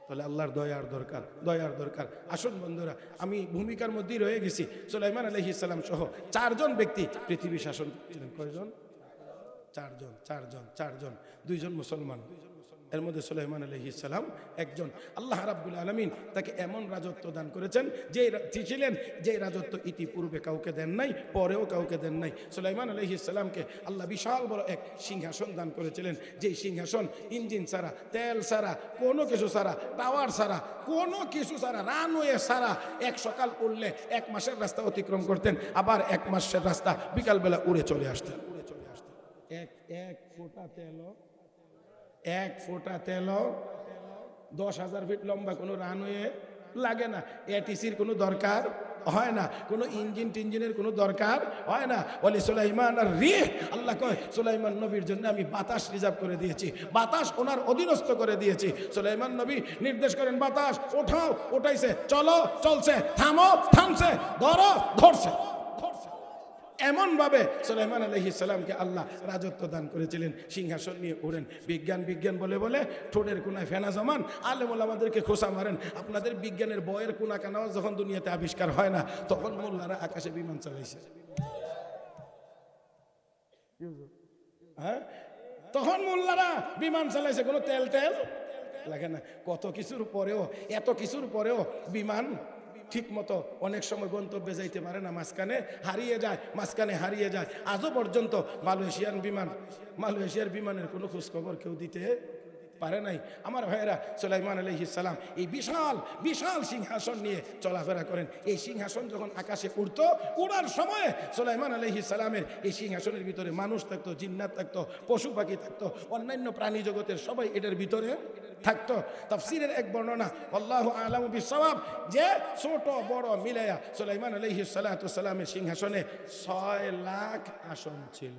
তাহলে আল্লাহর দয়ার দরকার, দয়ার দরকার। আসুন বন্ধুরা, আমি ভূমিকার মধ্যেই রয়ে গেছি। সুলাইমান আলাইহিস সালাম সহ 4 জন ব্যক্তি পৃথিবী শাসন করেছিলেন। কয়জন? 4 জন, 2 জন মুসলমান। এর মধ্যে সুলাইমান আলাইহিস সালাম একজন। আল্লাহ রাব্বুল আলামিন তাকে এমন রাজত্ব দান করেছেন যে রাজত্ব ইতিপূর্বে কাউকে দেন নাই, পরেও কাউকে দেন নাই। সুলাইমান আলাইহিস সালামকে আল্লাহ বিশাল বড় এক সিংহাসন দান করেছিলেন, যেই সিংহাসন ইঞ্জিন ছাড়া, তেল ছাড়া, কোনো কিছু ছাড়া, টাওয়ার ছাড়া, কোনো কিছু ছাড়া, রানওয়ে ছাড়া 1 সকাল উঠলে 1 মাসের রাস্তা অতিক্রম করতেন, আবার 1 মাসের রাস্তা বিকালবেলা উড়ে চলে আসতেন। এক ফোঁটা তেল 10,000 ফিট লম্বা কোনো রানওয়ে লাগে না, এটিসির কোনো দরকার হয় না, কোনো ইঞ্জিনের কোনো দরকার হয় না। বলে সুলাইমান আর রিহ, আল্লাহ কয় সুলাইমান নবীর জন্য আমি বাতাস রিজার্ভ করে দিয়েছি, বাতাস ওনার অধীনস্থ করে দিয়েছি। সুলাইমান নবী নির্দেশ করেন বাতাস ওঠাও, ওঠাইছে, চলো চলছে, থামো থামছে, ধরো ধরছে। এমন ভাবে সুলাইমান আলাইহিস সালামকে আল্লাহ রাজত্ব দান করেছিলেন, সিংহাসন নিয়ে উড়েন। বিজ্ঞান বলে ঠোঁটের কোনায় ফেনা জমান, আলেম ওলামাদেরকে খোসা মারেন। আপনাদের বিজ্ঞানের বইয়ের কোনা কানাও যখন দুনিয়াতে আবিষ্কার হয় না, তখন মোল্লারা আকাশে বিমান চালাইছে, হ্যাঁ, তখন মোল্লারা বিমান চালাইছে, কোনো তেল লাগে না। কত কিছুর পরেও, এত কিছুর পরেও বিমান ঠিক মতো অনেক সময় গন্তব্যে যাইতে পারে না, মাঝখানে হারিয়ে যায়। আজও পর্যন্ত মালয়েশিয়ার বিমানের কোনো খোঁজখবর কেউ দিতে পারে নাই। আমার ভাইয়েরা, সুলাইমান আলাইহিস সালাম এই বিশাল সিংহাসন নিয়ে চলাফেরা করেন। এই সিংহাসন যখন আকাশে উড়ার সময় সুলাইমান আলাইহিস সালামের এই সিংহাসনের ভিতরে মানুষ থাকতো, জিন্নাত থাকতো, পশু পাখি থাকতো, অন্যান্য প্রাণী জগতের সবাই এটার ভিতরে থাকতো। তাফসীরের এক বর্ণনা, আল্লাহু আ'লামু বিস-সাওয়াব, যে ছোট বড় মিলায়া সুলাইমান আলাইহিস সালাতু সালামের সিংহাসনে 6 লাখ আসন ছিল।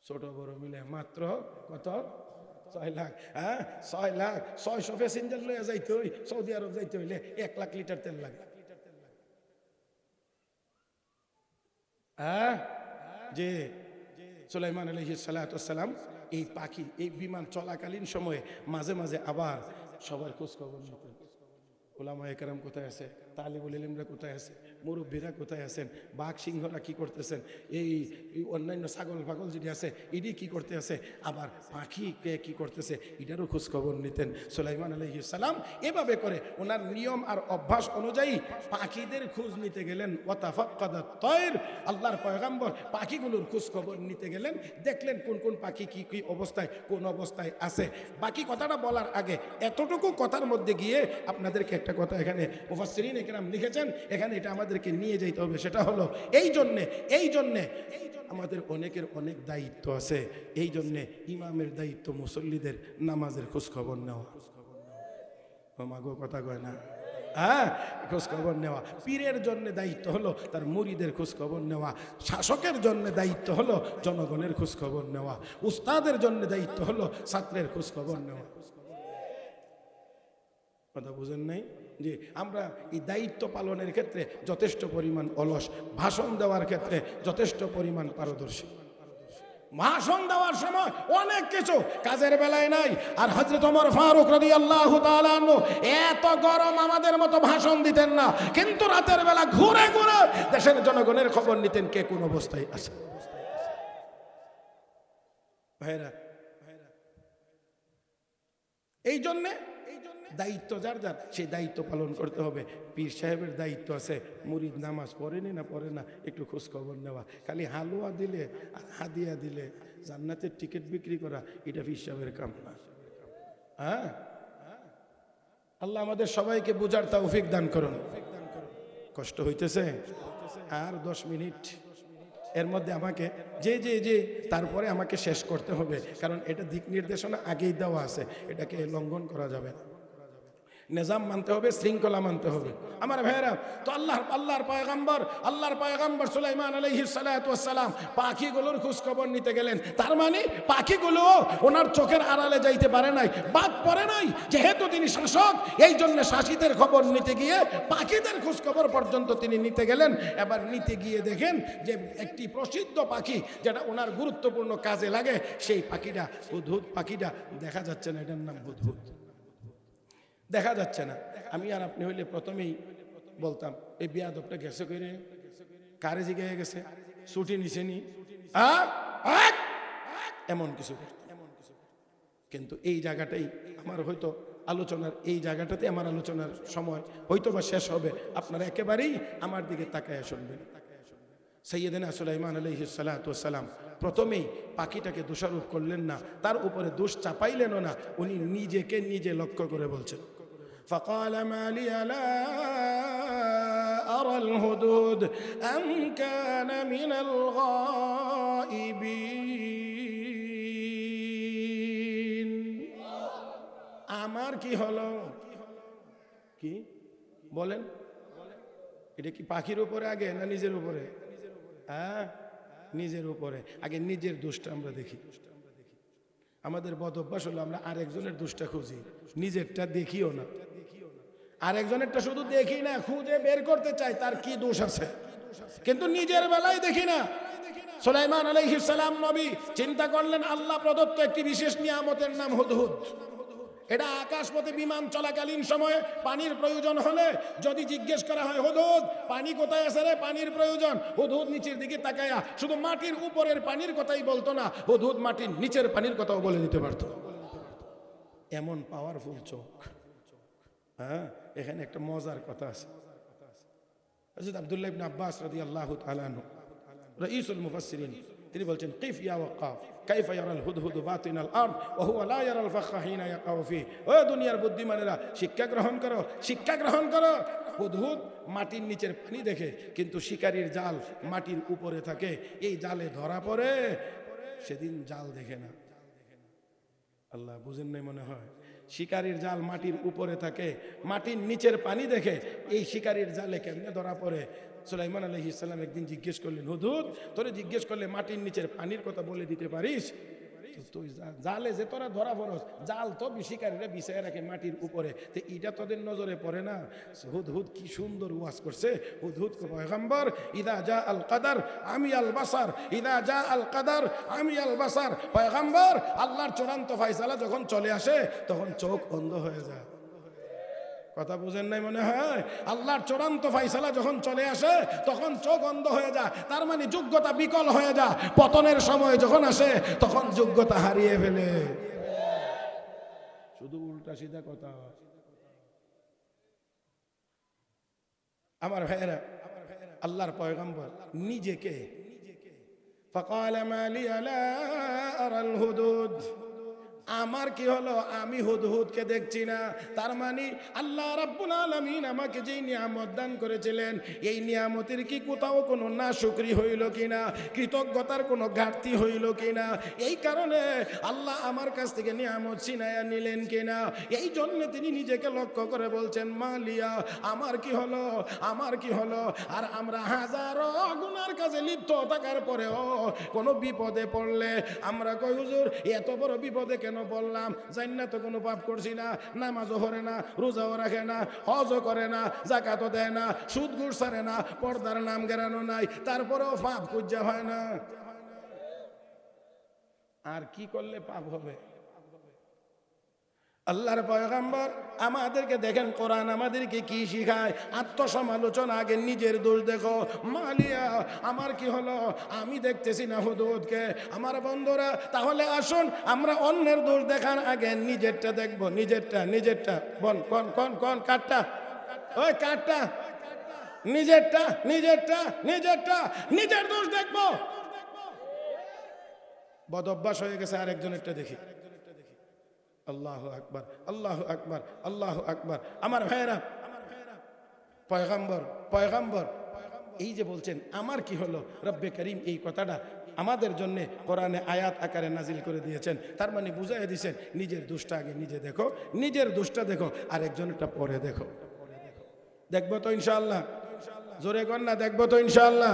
ছোট বড় মিলে মাত্র কত? 6 লাখ। হ্যাঁ, 6 লাখ। 600 প্যাসেঞ্জার লইয়া যাইতে হই, সৌদি আরব যাইতে হইলে 1 লাখ লিটার তেল লাগে। হ্যাঁ, যে সুলাইমান আলাইহিস সালাতু সালাম এই পাখি, এই বিমান চলাকালীন সময়ে মাঝে মাঝে আবার সবার খোঁজ খবর নিতেন। ওলামায়ে কেরাম কোথায় আছে, তালিবুল ইলমরা কোথায় আছে, মুরব্বীরা কোথায় আছেন, বাঘ সিংহরা কি করতেছেন, এই অন্যান্য ছাগল ফাগল যেটি আছে এটি কি করতে আছে, আবার পাখি কে কি করতেছে এটারও খোঁজ খবর নিতেন সুলাইমান আলাইহিস সালাম। এভাবে করে ওনার নিয়ম আর অভ্যাস অনুযায়ী পাখিদের খোঁজ নিতে গেলেন। ওয়াতাফাক্কাদাত তায়র, আল্লাহর পয়গম্বর পাখিগুলোর খোঁজ খবর নিতে গেলেন, দেখলেন কোন কোন পাখি কি কি অবস্থায়, কোন অবস্থায় আছে। বাকি কথাটা বলার আগে এতটুকু কথার মধ্যে গিয়ে আপনাদেরকে একটা কথা এখানে মুফাসসিরিন ইকরাম লিখেছেন, এখানে এটা আমাদেরকে নিয়ে যেতে হবে। সেটা হলো এই জন্যে আমাদের অনেকের অনেক দায়িত্ব আছে। এই জন্যে ইমামের দায়িত্ব মুসল্লিদের নামাজের খোঁজ খবর নেওয়া। মাগো কথা কয় না, হ্যাঁ, খোঁজ খবর নেওয়া। পীরের জন্য দায়িত্ব হলো তার মুরিদের খোঁজ খবর নেওয়া। শাসকের জন্য দায়িত্ব হলো জনগণের খোঁজ খবর নেওয়া। উস্তাদের জন্য দায়িত্ব হলো ছাত্রের খোঁজ খবর নেওয়া। কথা বুঝেন নাই? যে আমরা এই দায়িত্ব পালনের ক্ষেত্রে যথেষ্ট পরিমাণ অলস, ভাষণ দেওয়ার ক্ষেত্রে যথেষ্ট পরিমাণ পারদর্শী। ভাষণ দেওয়ার সময় অনেক কিছু কাজের বেলায় নাই। আর হযরত ওমর ফারুক রাদিয়াল্লাহু তাআলা আনহু এত গরম আমাদের মতো ভাষণ দিতেন না, কিন্তু রাতের বেলা ঘুরে ঘুরে দেশের জনগণের খবর নিতেন কে কোন অবস্থায় আছে। ভাইরা, এই জন্যে দায়িত্ব যার যার সেই দায়িত্ব পালন করতে হবে। পীর সাহেবের দায়িত্ব আছে মুরিদ নামাজ পড়েনি না পড়ে না একটু খোঁজ খবর নেওয়া, খালি হালুয়া দিলে আর হাদিয়া দিলে জান্নাতের টিকিট বিক্রি করা এটা পীর সাহেবের কাম না। হ্যাঁ, আল্লাহ আমাদের সবাইকে বুঝার তৌফিক দান করুন। কষ্ট হইতেছে, আর 10 মিনিট এর মধ্যে আমাকে যে তারপরে আমাকে শেষ করতে হবে, কারণ এটা দিক নির্দেশনা আগেই দেওয়া আছে, এটাকে লঙ্ঘন করা যাবে না। নিজাম মানতে হবে, শৃঙ্খলা মানতে হবে। আমার ভাইয়েরা, তো আল্লাহর পয়গম্বর সুলাইমান আলাইহিস সালাতু ওয়াস সালাম পাখিগুলোর খোঁজ খবর নিতে গেলেন। তার মানে পাখিগুলো ওনার চোখের আড়ালে যাইতে পারে নাই, বাদ পড়ে নাই। যেহেতু তিনি শাসক, এই জন্য শাসিতের খবর নিতে গিয়ে পাখিদের খোঁজ খবর পর্যন্ত তিনি নিতে গেলেন। এবার নিতে গিয়ে দেখেন যে একটি প্রসিদ্ধ পাখি যেটা ওনার গুরুত্বপূর্ণ কাজে লাগে, সেই পাখিটা হুদহুদ পাখিটা দেখা যাচ্ছে না, এটার নাম হুদহুদ। দেখা যাচ্ছে না। আমি আর আপনি হইলে প্রথমেই বলতাম এই বিয়াদবটা গেছে করে, কারে জিগায় গেছে, ছুটি নিছে নি, এমন কিছু। কিন্তু এই জায়গাটাই আমার হয়তো আলোচনার, এই জায়গাটাতে আমার আলোচনার সময় হয়তো বা শেষ হবে। আপনারা একেবারেই আমার দিকে তাকায় শুনবেন। সাইয়েদনা সুলাইমান আলাইহিস সালাতু ওয়াস সালাম প্রথমেই পাখিটাকে দোষারোপ করলেন না, তার উপরে দোষ চাপাইলেনও না। উনি নিজেকে নিজে লক্ষ্য করে বলছেন, فقال ما لي لا أرى الهدود أم كان من الغائبين। আমার কি হলো? কি বলেন? এটা কি পাখির উপরে আগে না নিজের উপরে? হ্যাঁ, নিজের উপরে আগে। নিজের দোষটা আমরা দেখি। আমাদের বদ অভ্যাস হলো আমরা আরেকজনের দোষটা খুঁজি, নিজেরটা দেখিও না। আরেকজনেরটা শুধু দেখি না, খুঁজে বের করতে চাই তার কি দোষ আছে, কিন্তু নিজের বেলায় দেখি না। সুলাইমান আলাইহিস সালাম নবী চিন্তা করলেন আল্লাহ প্রদত্ত একটি বিশেষ নিয়ামতের নাম হুদহুদ। এটা আকাশপথে বিমান চলাকালীন সময়ে পানির প্রয়োজন হলে যদি জিজ্ঞেস করা হয় হুদহুদ পানি কোথায় আছে রে, পানির প্রয়োজন, হুদহুদ নিচের দিকে তাকায়া শুধু মাটির উপরের পানির কথাই বলতো না, হুদহুদ মাটির নিচের পানির কথাও বলে দিতে পারতো। এমন পাওয়ারফুল চোখ। হ্যাঁ, এখানে একটা মজার কথা আছে। হযরত আব্দুল্লাহ ইবনে আব্বাস রাদিয়াল্লাহু তাআলা আনহু রাইসুল মুফাসসিরিন, তিনি বলছেন কিফ ইয়া ওয়াকাফ কাইফা ইয়ারাল হুদহুদ বাতিনাল আরদ ওয়া হুয়া লা ইয়ারাল ফাখা হিনা ইয়াকাউ ফি। ও দুনিয়ার বুদ্ধিমানেরা, শিক্ষা গ্রহণ করো, শিক্ষা গ্রহণ করো। হুদহুদ মাটির নিচের পানি দেখে, কিন্তু শিকারীর জাল মাটির উপরে থাকে, এই জালে ধরা পড়ে, সেদিন জাল দেখে না। আল্লাহ বুঝেন নাই মনে হয়। শিকারীর জাল মাটির উপরে থাকে, মাটির নিচের পানি দেখে, এই শিকারীর জালে কেমনে ধরা পড়ে। সুলাইমান আলাইহিস সালাম একদিন জিজ্ঞেস করলেন, হুদহুদ তোরে জিজ্ঞেস করলে মাটির নিচের পানির কথা বলে দিতে পারিস? তুই জালে যে তোরা ধরা পড়স, জাল তো শিকারীরা বিছায় রাখে মাটির উপরে, তো এটা তোদের নজরে পড়ে না। হুদহুদ কি সুন্দর ওয়াজ করছে। হুদহুদ পয়গম্বর, ইদা জা আল কাদার আমি আল বাসার, ইদা জা আল কাদার আমি আল বাসার। পয়গম্বর, আল্লাহর চূড়ান্ত ফয়সালা যখন চলে আসে তখন চোখ অন্ধ হয়ে যায়। কথা বুঝেন নাই মনে হয়? আল্লাহর চূড়ান্ত ফয়সালা যখন চলে আসে তখন চোখ অন্ধ হয়ে যায়। তার মানে যোগ্যতা বিকল হয়ে যায়। পতনের সময় যখন আসে তখন যোগ্যতা হারিয়ে ফেলে। শুধু উল্টা সিধা কথা। আমার ভাইয়েরা, আল্লাহর পয়গম্বর নিজেকে فقال ما لي لا أرى الهدود, আমার কি হলো, আমি হুদহুদকে দেখছি না। তার মানে আল্লাহ রাব্বুল আলামিন আমাকে যেই নিয়ামত দান করেছিলেন, এই নিয়ামতের কি কোথাও কোনো নাশুকরি হইল কিনা, কৃতজ্ঞতার কোনো ঘাটতি হইল কিনা, এই কারণে আল্লাহ আমার কাছ থেকে নিয়ামত ছিনায়া নিলেন কিনা, এই জন্য তিনি নিজেকে লক্ষ্য করে বলছেন মালিয়া, আমার কি হলো, আমার কি হলো। আর আমরা হাজারো গুনার কাজে লিপ্ত থাকার পরেও কোনো বিপদে পড়লে আমরা কই হুজুর এত বড় বিপদে কেন বললাম, জান্না তো কোনো পাপ করছি না, নামাজও পড়ে না, রোজাও রাখে না, হজও করে না, যাকাতও দেয় না, সুদ ঘুষ ছাড়ে না, পর্দার নাম গেরানো নাই, তারপরেও পাপ কুজ্জা হয় না। আর কি করলে পাপ হবে? আল্লাহর পয়গম্বর আমাদেরকে দেখেন, কোরআন আমাদেরকে কি শিখায়? আত্মসমালোচনা, আগে নিজের দোষ দেখো। মালিয়া, আমার কি হলো? আমি দেখতেছি না হুদুদকে। আমার বন্ধুরা, তাহলে আসুন আমরা অন্যের দোষ দেখার আগে নিজেরটা দেখবো। নিজেরটা বল, কোন কাটটা? ওই কাটটা, নিজের দোষ দেখবো। বদ অভ্যাস হয়ে গেছে আরেকজনেরটা দেখি। আল্লাহু আকবার, আল্লাহু আকবার, আল্লাহু আকবার। আমার ভাইয়েরা, পয়গম্বর এই যে বলছেন আমার কি হলো, রব্বে করিম এই কথাটা আমাদের জন্য কোরআনে আয়াত আকারে নাজিল করে দিয়েছেন। তার মানে বুঝাই দিয়েছেন, নিজের দোষটা আগে নিজে দেখো, নিজের দোষটা দেখো, আরেকজনেরটা পরে দেখো। দেখবো তো ইনশাআল্লাহ? জোরে কর না, দেখবো তো ইনশাআল্লাহ?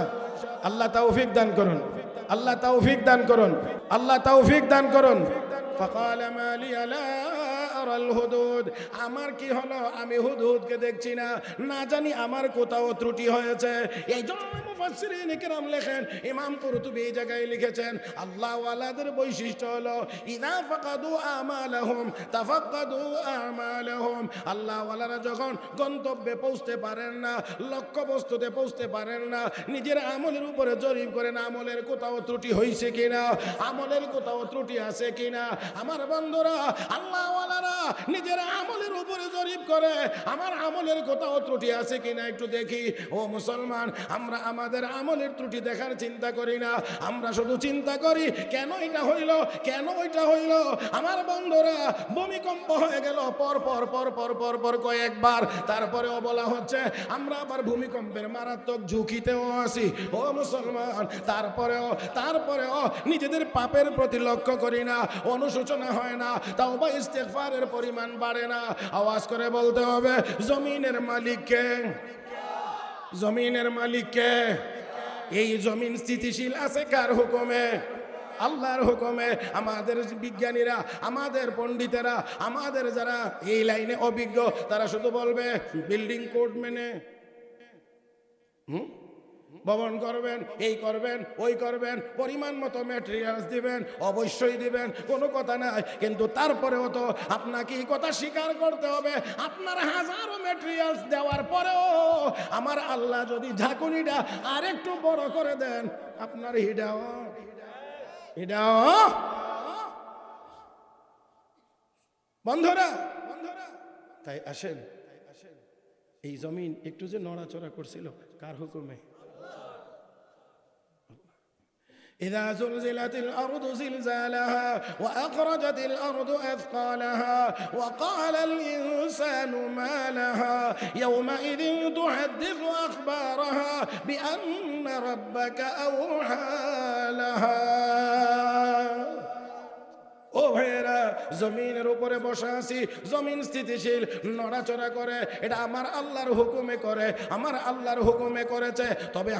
আল্লাহ তৌফিক দান করুন, আল্লাহ তৌফিক দান করুন, আল্লাহ তৌফিক দান করুন। فقال ما لي لا أرى الهدود, আমার কি হলো, আমি হুদহুদকে দেখছি না, না জানি আমার কোথাও ত্রুটি হয়েছে। এই জন্য মুফাসসিরিন কিরাম লেখেন, ইমাম কুরতুবী এই জায়গায় লিখেছেন, আল্লাহ ওয়ালাদের বৈশিষ্ট্য হলো ইযা ফাকাদু আমালাহুম তাফাক্কাদু আমালাহুম। আল্লাহ ওয়ালারা যখন গন্তব্যে পৌঁছতে পারেন না, লক্ষ্য বস্তুতে পৌঁছতে পারেন না, নিজের আমলের উপরে জরিপ করেন, আমলের কোথাও ত্রুটি হয়েছে কিনা, আমলের কোথাও ত্রুটি আছে কিনা। আমার বন্ধুরা, আল্লাহ ওয়ালারা নিজের আমলের উপরে জরিপ করে, আমার আমলের কোথাও ত্রুটি আছে কিনা একটু দেখি। ও মুসলমান, আমরা আমাদের আমলের ত্রুটি দেখার চিন্তা করি না, আমরা শুধু চিন্তা করি কেন এটা হইল, কেন ওইটা হইল। আমার বন্ধুরা, ভূমিকম্প হয়ে গেল পর কয়েকবার, তারপরেও বলা হচ্ছে আমরা আবার ভূমিকম্পের মারাত্মক ঝুঁকিতেও আছি। ও মুসলমান, তারপরেও নিজেদের পাপের প্রতি লক্ষ্য করি না, অনুশোচনা হয় না, তাওবা ইস্তেগফারের পরিমাণ বাড়ে না। আওয়াজ করে বলতে হবে, জমিনের মালিককে, জমিনের মালিককে। এই জমিন স্থিতিশীল আছে কার হুকুমে? আল্লাহর হুকুমে। আমাদের বিজ্ঞানীরা, আমাদের পণ্ডিতেরা, আমাদের যারা এই লাইনে অভিজ্ঞ, তারা শুধু বলবে বিল্ডিং কোড মেনে ভবন করবেন, এই করবেন, ওই করবেন, পরিমাণ মতো ম্যাটেরিয়ালস দিবেন, অবশ্যই দিবেন, কোনো কথা নাই। কিন্তু তারপরেও তো আপনাকে এই কথা স্বীকার করতে হবে, আপনার হাজারো ম্যাটেরিয়ালস দেওয়ার পরেও আমার আল্লাহ যদি ঝাঁকুনিটা আর একটু বড় করে দেন, আপনার হিডাও বন্ধুরা। তাই আসেন, এই জমিন একটু যে নড়াচড়া করছিল কার হুকুমে? إذا زلزلت الأرض زلزالها وأخرجت الأرض أثقالها وقال الإنسان ما لها يومئذ تحدث أخبارها بأن ربك أوحى لها। ও ভাইয়েরা, জমিনের উপরে বসা আছি, জমিন স্থিতিশীল, নড়াচড়া করে, এটা আমার আল্লাহর হুকুমে করে, আমার আল্লাহর হুকুমে করেছে। তবে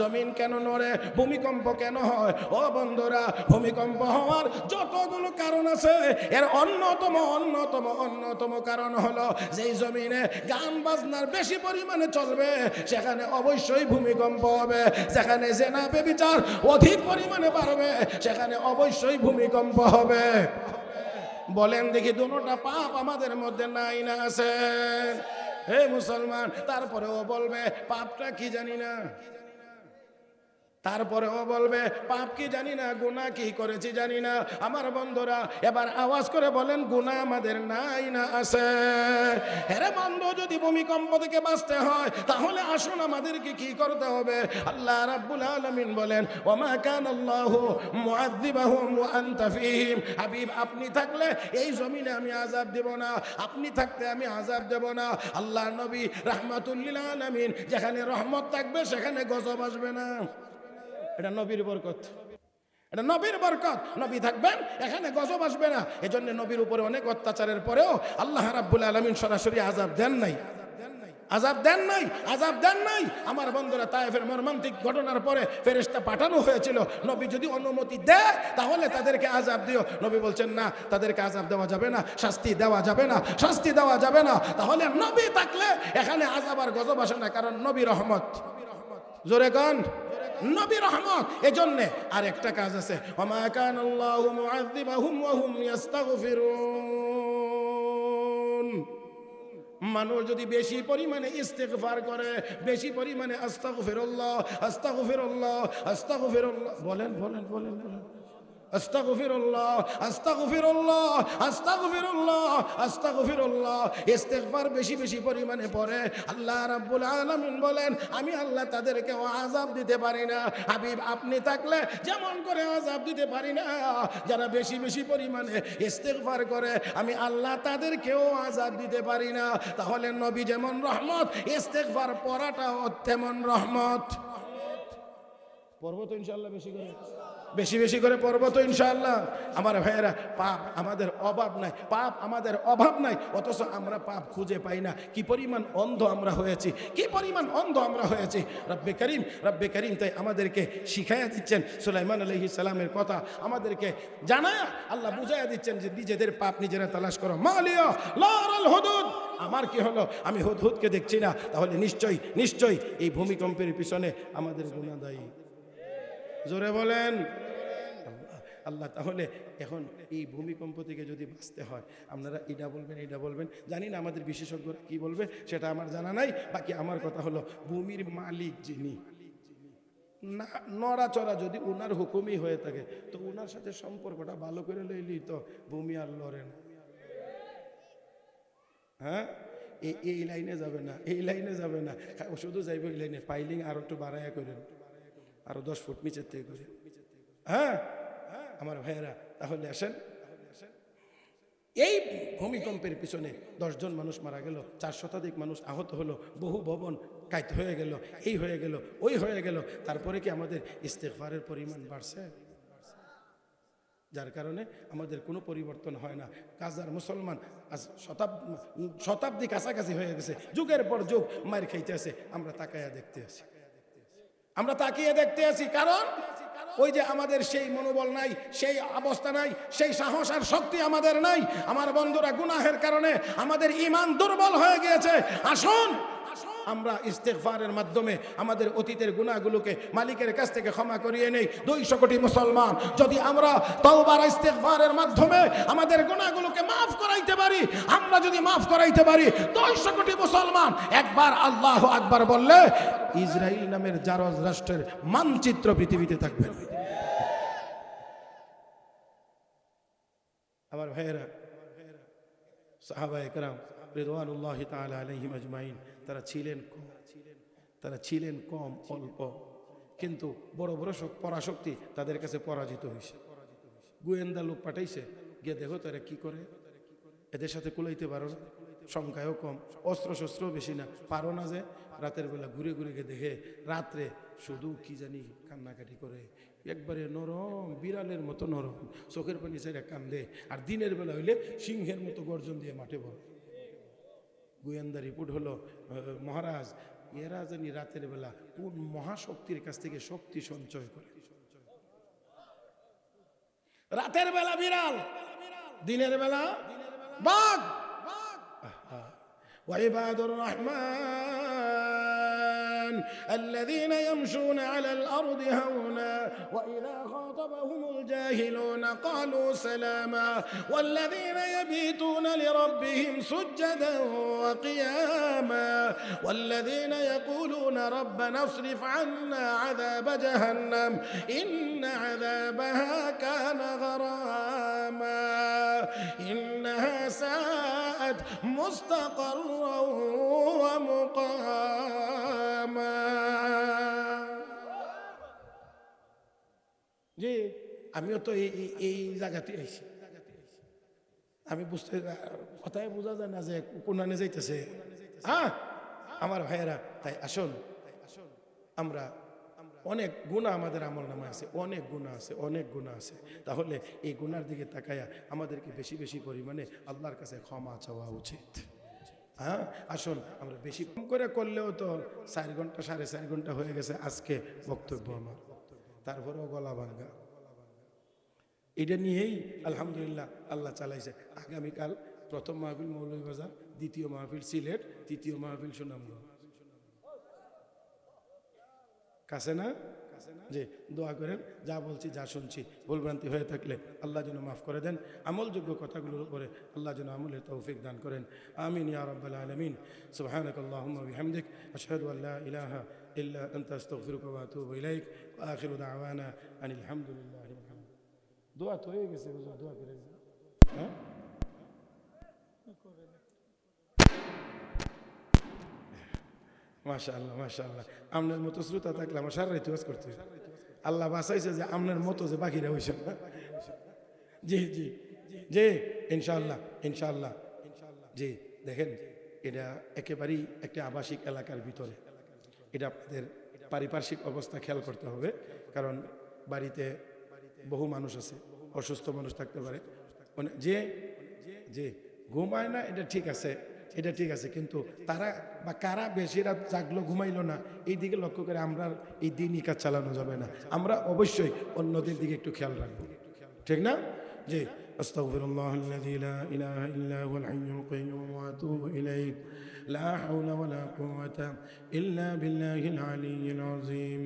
জমিন কেন নড়ে, ভূমিকম্প কেন হয়? ও বন্ধুরা, ভূমিকম্প হওয়ার যতগুলো কারণ আছে, এর অন্যতম কারণ হলো যেই জমিনে গান বাজনার বেশি পরিমাণে চলবে সেখানে অবশ্যই ভূমিকম্প হবে, যেখানে জেনা ব্যভিচার অধিক পরিমাণে বাড়বে সেখানে অবশ্যই ভূমিকম্প হবে। বলেন দেখি, দুটোটা পাপ আমাদের মধ্যে নাই না আছে? হে মুসলমান, তারপরেও বলবে পাপটা কি জানি না, তারপরেও বলবে পাপ কি জানি না, গুনাহ কি করেছি জানি না। আমার বন্ধুরা, এবার আওয়াজ করে বলেন, গুনাহ আমাদের নাই না আছে? হেরে বন্ধু, যদি ভূমিকম্প থেকে বাঁচতে হয় তাহলে আসুন আমাদেরকে কি করতে হবে? আল্লাহ রাব্বুল আলামিন বলেন, ওমা কানাল্লাহু মুআযযিবাহুম ওয়া আনতা ফীহিম। হাবিব, আপনি থাকলে এই জমিনে আমি আযাব দেব না, আপনি থাকতে আমি আযাব দেব না। আল্লাহর নবী রাহমাতুল লিল আলামিন, যেখানে রহমত থাকবে সেখানে গজব আসবে না। এটা নবীর বরকত, এটা নবীর বরকত। নবী থাকবেন, এখানে গজব আসবে না। এজন্য নবীর উপরে অনেক অত্যাচারের পরেও আল্লাহ রাব্বুল আলামিন সরাসরি আযাব দেন নাই। আযাব দেন নাই, আযাব দেন নাই। আমার বন্ধুরা, তায়েফের মর্মান্তিক ঘটনার পরে ফেরেশতা পাঠানো হয়েছিল, নবী যদি অনুমতি দেয় তাহলে তাদেরকে আযাব দিও। নবী বলছেন না, তাদেরকে আযাব দেওয়া যাবে না, শাস্তি দেওয়া যাবে না, শাস্তি দেওয়া যাবে না। তাহলে নবী থাকলে এখানে আযাব আর গজব আসে না, কারণ নবী রহমত। জোরে গান, নবী রহমত। এজন্য আর একটা কাজ আছে, ওমা কানাল্লাহু মুআযযিবাহুম ওয়া হুম ইস্তাগফিরুন। মানুষ যদি বেশি পরিমাণে ইস্তেগফার করে, বেশি পরিমাণে আস্তাগফিরুল্লাহ আস্তাগফিরুল্লাহ আস্তাগফিরুল্লাহ বলেন বলেন বলেন বলেন, আস্তাগফিরুল্লাহ আস্তাগফিরুল্লাহ আস্তাগফিরুল্লাহ আস্তাগফিরুল্লাহ, ইস্তেগফার বেশি বেশি পরিমাণে পড়ে, আল্লাহ রাব্বুল আলামিন বলেন আমি আল্লাহ তাদেরকে আযাব দিতে পারি না। হাবিব আপনি থাকলে যেমন করে আযাব দিতে পারি না, যারা বেশি বেশি পরিমাণে ইস্তেগফার করে আমি আল্লাহ তাদেরকেও আযাব দিতে পারি না। তাহলে নবী যেমন রহমত, ইস্তেগফার পড়াটাও তেমন রহমত। পড়ব তো ইনশাআল্লাহ বেশি করে, বেশি বেশি করে পড়ব তো ইনশাআল্লাহ। আমার ভাইয়েরা, পাপ আমাদের অভাব নাই, পাপ আমাদের অভাব নাই, অথচ আমরা পাপ খুঁজে পাই না। কি পরিমাণ অন্ধ আমরা হয়েছি, কি পরিমাণ অন্ধ আমরা হয়েছি। রব্বে করিম তাই আমাদেরকে শিখাইয়া দিচ্ছেন সুলাইমান আলাইহিস সালামের কথা, আমাদেরকে জানায়া আল্লাহ বুঝাইয়া দিচ্ছেন যে নিজেদের পাপ নিজেরা তালাশ করো। মালিয়া লারাল হুদুদ, আমার কি হলো, আমি হুদহুদকে দেখছি না, তাহলে নিশ্চয়ই নিশ্চয়ই এই ভূমিকম্পের পিছনে আমাদের গুনাহ দায়ী। জোরে বলেন আল্লাহ। তাহলে এখন এই ভূমিকম্প থেকে যদি বাঁচতে হয়, আপনারা এটা বলবেন এটা বলবেন, জানি না আমাদের বিশেষজ্ঞরা কি বলবে সেটা আমার জানা নাই। বাকি আমার কথা হলো, ভূমির মালিক যিনি, নড়াচড়া যদি উনার হুকুমই হয়ে থাকে তো উনার সাথে সম্পর্কটা ভালো করে লইলি তো ভূমি আর লড়ে না। হ্যাঁ, এই লাইনে যাবে না, এই লাইনে যাবে না, শুধু যাইবে এই লাইনে। পাইলিং আরো একটু বাড়াইয়া করেন, আরো 10 ফুট নিচের থেকে করে। হ্যাঁ আমার ভাইয়েরা, তাহলে আসেন, এই ভূমিকম্পের পিছনে 10 জন মানুষ মারা গেল, 4 শতাধিক মানুষ আহত হলো, বহু ভবন কায়িত হয়ে গেল, এই হয়ে গেল ওই হয়ে গেল। তারপরে কি আমাদের ইস্তেগফারের পরিমাণ বাড়ছে? যার কারণে আমাদের কোনো পরিবর্তন হয় না। গাজার মুসলমান আজ শতাব্দী কাছাকাছি হয়ে গেছে, যুগের পর যুগ মার খাইতে আছে, আমরা তাকাইয়া দেখতে আছি, আমরা তাকিয়ে দেখতে আছি। কারণ ওই যে আমাদের সেই মনোবল নাই, সেই অবস্থা নাই, সেই সাহস আর শক্তি আমাদের নাই। আমার বন্ধুরা, গুনাহের কারণে আমাদের ঈমান দুর্বল হয়ে গিয়েছে। আসুন আমরা ইস্তেগফারের মাধ্যমে আমাদের অতীতের গুনাহগুলোকে মালিকের কাছ থেকে ক্ষমা করিয়ে নেই। 200 কোটি মুসলমান যদি আমরা তওবা আর ইস্তেগফারের মাধ্যমে আমাদের গুনাহগুলোকে মাফ করাইতে পারি, আমরা যদি মাফ করাইতে পারি, 200 কোটি মুসলমান একবার আল্লাহু আকবার বললে ইসরাইল নামের জারজ রাষ্ট্রের মানচিত্র পৃথিবীতে থাকবে। আমার ভাইয়েরা, সাহাবায়ে কেরাম রিদওয়ানুল্লাহি তাআলা আলাইহিম আজমাইন, তারা ছিলেন কম অল্প, কিন্তু বড় বড় পরাশক্তি তাদের কাছে পরাজিত হয়েছে। গোয়েন্দা লোক পাঠাইছে, গিয়ে দেখো তারা কি করে, এদের সাথে কুলাইতে পারো না, সংখ্যাও কম, অস্ত্র শস্ত্রও বেশি না, পারো না যে রাতের বেলা ঘুরে ঘুরে গিয়ে দেখে রাত্রে শুধু কি জানি কান্নাকাটি করে, একবারে নরম, বিড়ালের মতো নরম, চোখের পানি ছেড়ে কান্দে, আর দিনের বেলা হইলে সিংহের মতো গর্জন দিয়ে মাঠে পড়ে। গোয়েন্দা রিপোর্ট হলো, মহারাজ এরা জানি রাতের বেলা কোন মহাশক্তির কাছ থেকে শক্তি সঞ্চয় করে। রাতের বেলা বিড়াল, দিনের বেলা বাঘ। ওয়াইবাদুর রহমান الذين يمشون على الأرض هونا وإذا خاطبهم الجاهلون قالوا سلاما والذين يبيتون لربهم سجدا وقياما والذين يقولون ربنا اصرف عنا عذاب جهنم إن عذابها كان غراما إنها ساءت مستقرا ومقاما। জি, আমিও তো এই জায়গাতে আইছি, আমি বুঝতে, কথায় বোঝা যায় না যে কোনানে যাইতেছে। হ্যাঁ আমার ভাইয়েরা, তাই আসুন আমরা, অনেক গুনাহ আমাদের আমলনামায় আছে, অনেক গুনাহ আছে, অনেক গুনাহ আছে। তাহলে এই গুনার দিকে তাকায়া আমাদেরকে বেশি বেশি পরিমাণে আল্লাহর কাছে ক্ষমা চাওয়া উচিত। হ্যাঁ আসুন আমরা বেশি কম করে করলেও তো 4 ঘন্টা 4.5 ঘন্টা হয়ে গেছে আজকে বক্তব্য আমার, তারপরেও গলা ভাঙ্গা। এটা নিয়েই আলহামদুলিল্লাহ আল্লাহ চালাইছে। আগামীকাল প্রথম মাহফিল মৌলভীবাজার, দ্বিতীয় মাহফিল সিলেট, তৃতীয় মাহফিল সুনামগঞ্জ। কাছে না? যে দোয়া করেন, যা বলছি যা শুনছি ভুলভ্রান্তি হয়ে থাকলে আল্লাহ যেন মাফ করে দেন, আমলযোগ্য কথাগুলোর উপরে আল্লাহ যেন আমলের তৌফিক দান করেন। আমিন ইয়া রাব্বাল আলামিন। সুবহানাকাল্লাহুম্মা ওয়া বিহামদিক আশহাদু আল লা ইলাহা ইল্লা আনতা আস্তাগফিরুকা ওয়া আতুবু ইলাইক ওয়া আখিরু দাওয়ানা আনিল হামদুলিল্লাহি রাব্বিল আলামিন। দোয়া তো হয়ে গেছে, হুজুর দোয়া করে দিন। হ্যাঁ মাশাআল্লাহ মাশাআল্লাহ। আপনার মতো শ্রোতা থাকলে আমার সারা রাত ওয়াজ করতে হয়। আল্লাহ বাঁচাইছে যে আপনার মতো যে বাকিরা হইছে না। জি জি জি ইনশাআল্লাহ ইনশাআল্লাহ জি। দেখেন এটা একেবারেই একটা আবাসিক এলাকার ভিতরে, এটা আপনাদের পারিপার্শ্বিক অবস্থা খেয়াল করতে হবে, কারণ বাড়িতে বহু মানুষ আছে, অসুস্থ মানুষ থাকতে পারে, যে যে ঘুমায় না এটা ঠিক আছে, এটা ঠিক আছে, কিন্তু তারা বা কারা বেশি রাত জাগলো ঘুমাইলো না এই দিকে লক্ষ্য করে আমরা এই দিনই কাজ চালানো যাবে না। আমরা অবশ্যই অন্যদের দিকে একটু খেয়াল রাখবো, ঠিক না? জি আস্তাগফিরুল্লাহাল্লাযী লা ইলাহা ইল্লা হুয়াল হাইয়ুল কাইয়্যুম ওয়া আতুবু ইলাইহি লা হাওলা ওয়া লা কুওয়াতা ইল্লা বিল্লাহিল আলিয়্যিল আযীম।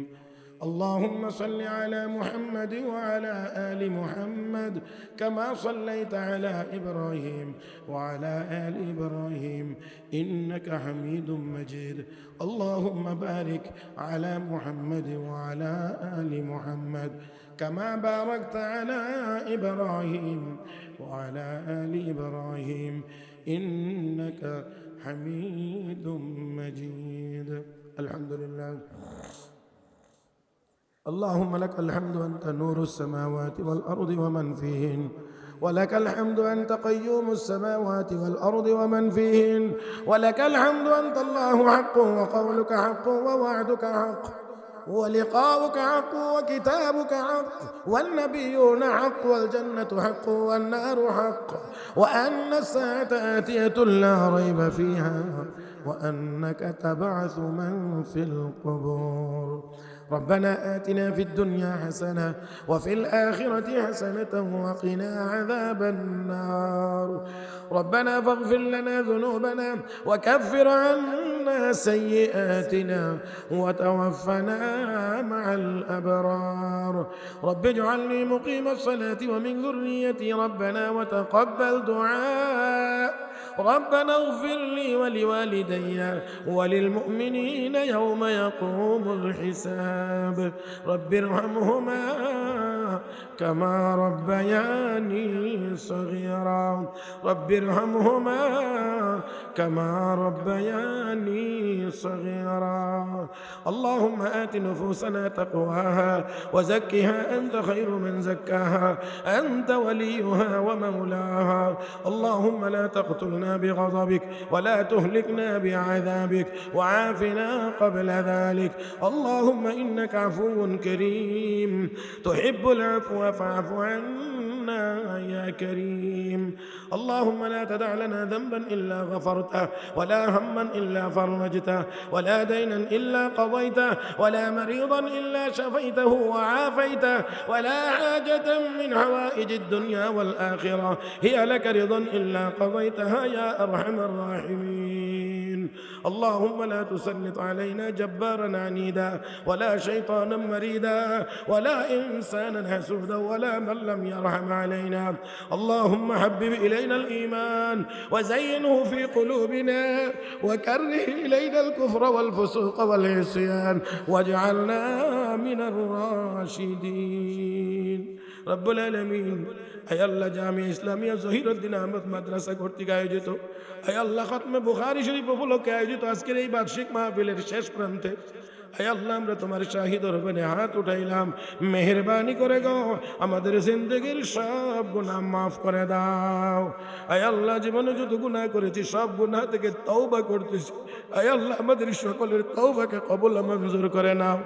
اللهم صل على محمد وعلى آل محمد كما صليت على إبراهيم وعلى آل إبراهيم إنك حميد مجيد. اللهم بارك على محمد وعلى آل محمد كما باركت على إبراهيم وعلى آل إبراهيم إنك حميد مجيد. الحمد لله. اللهم لك الحمد أنت نور السماوات والأرض ومن فيهن، ولك الحمد أنت قيوم السماوات والأرض ومن فيهن، ولك الحمد أنت الله حق وقولك حق ووعدك حق ولقاؤك حق وكتابك حق والنبيون حق والجنة حق والنار حق وأن الساعة آتية لا ريب فيها وأنك تبعث من في القبور. ربنا آتنا في الدنيا حسنة وفي الآخرة حسنة وقنا عذاب النار. ربنا فاغفر لنا ذنوبنا وكفر عنا سيئاتنا وتوفنا مع الأبرار. رب اجعلني مقيم الصلاة ومن ذريتي ربنا وتقبل دعاء. ربنا اغفر لي ولوالدي وللمؤمنين يوم يقوم الحساب. رب ارحمهما كما ربياني صغيرا. رب ارحمهما كما ربياني صغيرا. اللهم آت نفوسنا تقواها وزكها أنت خير من زكاها أنت وليها ومولاها. اللهم لا تقتلنا بغضبك ولا تهلكنا بعذابك وعافنا قبل ذلك. اللهم إنك عفو كريم تحب العفو فاعف عنا يا كريم. اللهم لا تدع لنا ذنبا إلا غفرته ولا هما إلا فرجته ولا دينا إلا قضيته ولا مريضا إلا شفيته وعافيته ولا حاجة من حوائج الدنيا والآخرة هي لك رضا إلا قضيتها يا أرحم الراحمين. اللهم لا تسلط علينا جبارا عنيدا ولا شيطانا مريدا ولا إنسانا حسودا ولا من لم يرحم علينا. اللهم حبب إلينا الإيمان وزينه في قلوبنا وكره إلينا الكفر والفسوق والعصيان واجعلنا من الراشدين. رب العالمين أي الله جامع إسلامية ظهير الدين أحمد মাদ্রাসা কর্তৃক আয়োজিত আয় আল্লাহ খতমে বুখারী শরীফ উপলক্ষে আয়োজিত আজকের এই বার্ষিক মাহফিলের শেষ প্রান্তে আয় আল্লাহ আমরা তোমার শাহী দরবারে হাত উঠাইলাম, মেহেরবানি করে গো আমাদের জিন্দেগির সব গুনাহ মাফ করে দাও। আয় আল্লাহ জীবনে যত গুনাহ করেছি সব গুনাহ থেকে তওবা করতেছি, আয় আল্লাহ আমাদের সকলের তওবাকে কবুল মঞ্জুর করে নাও।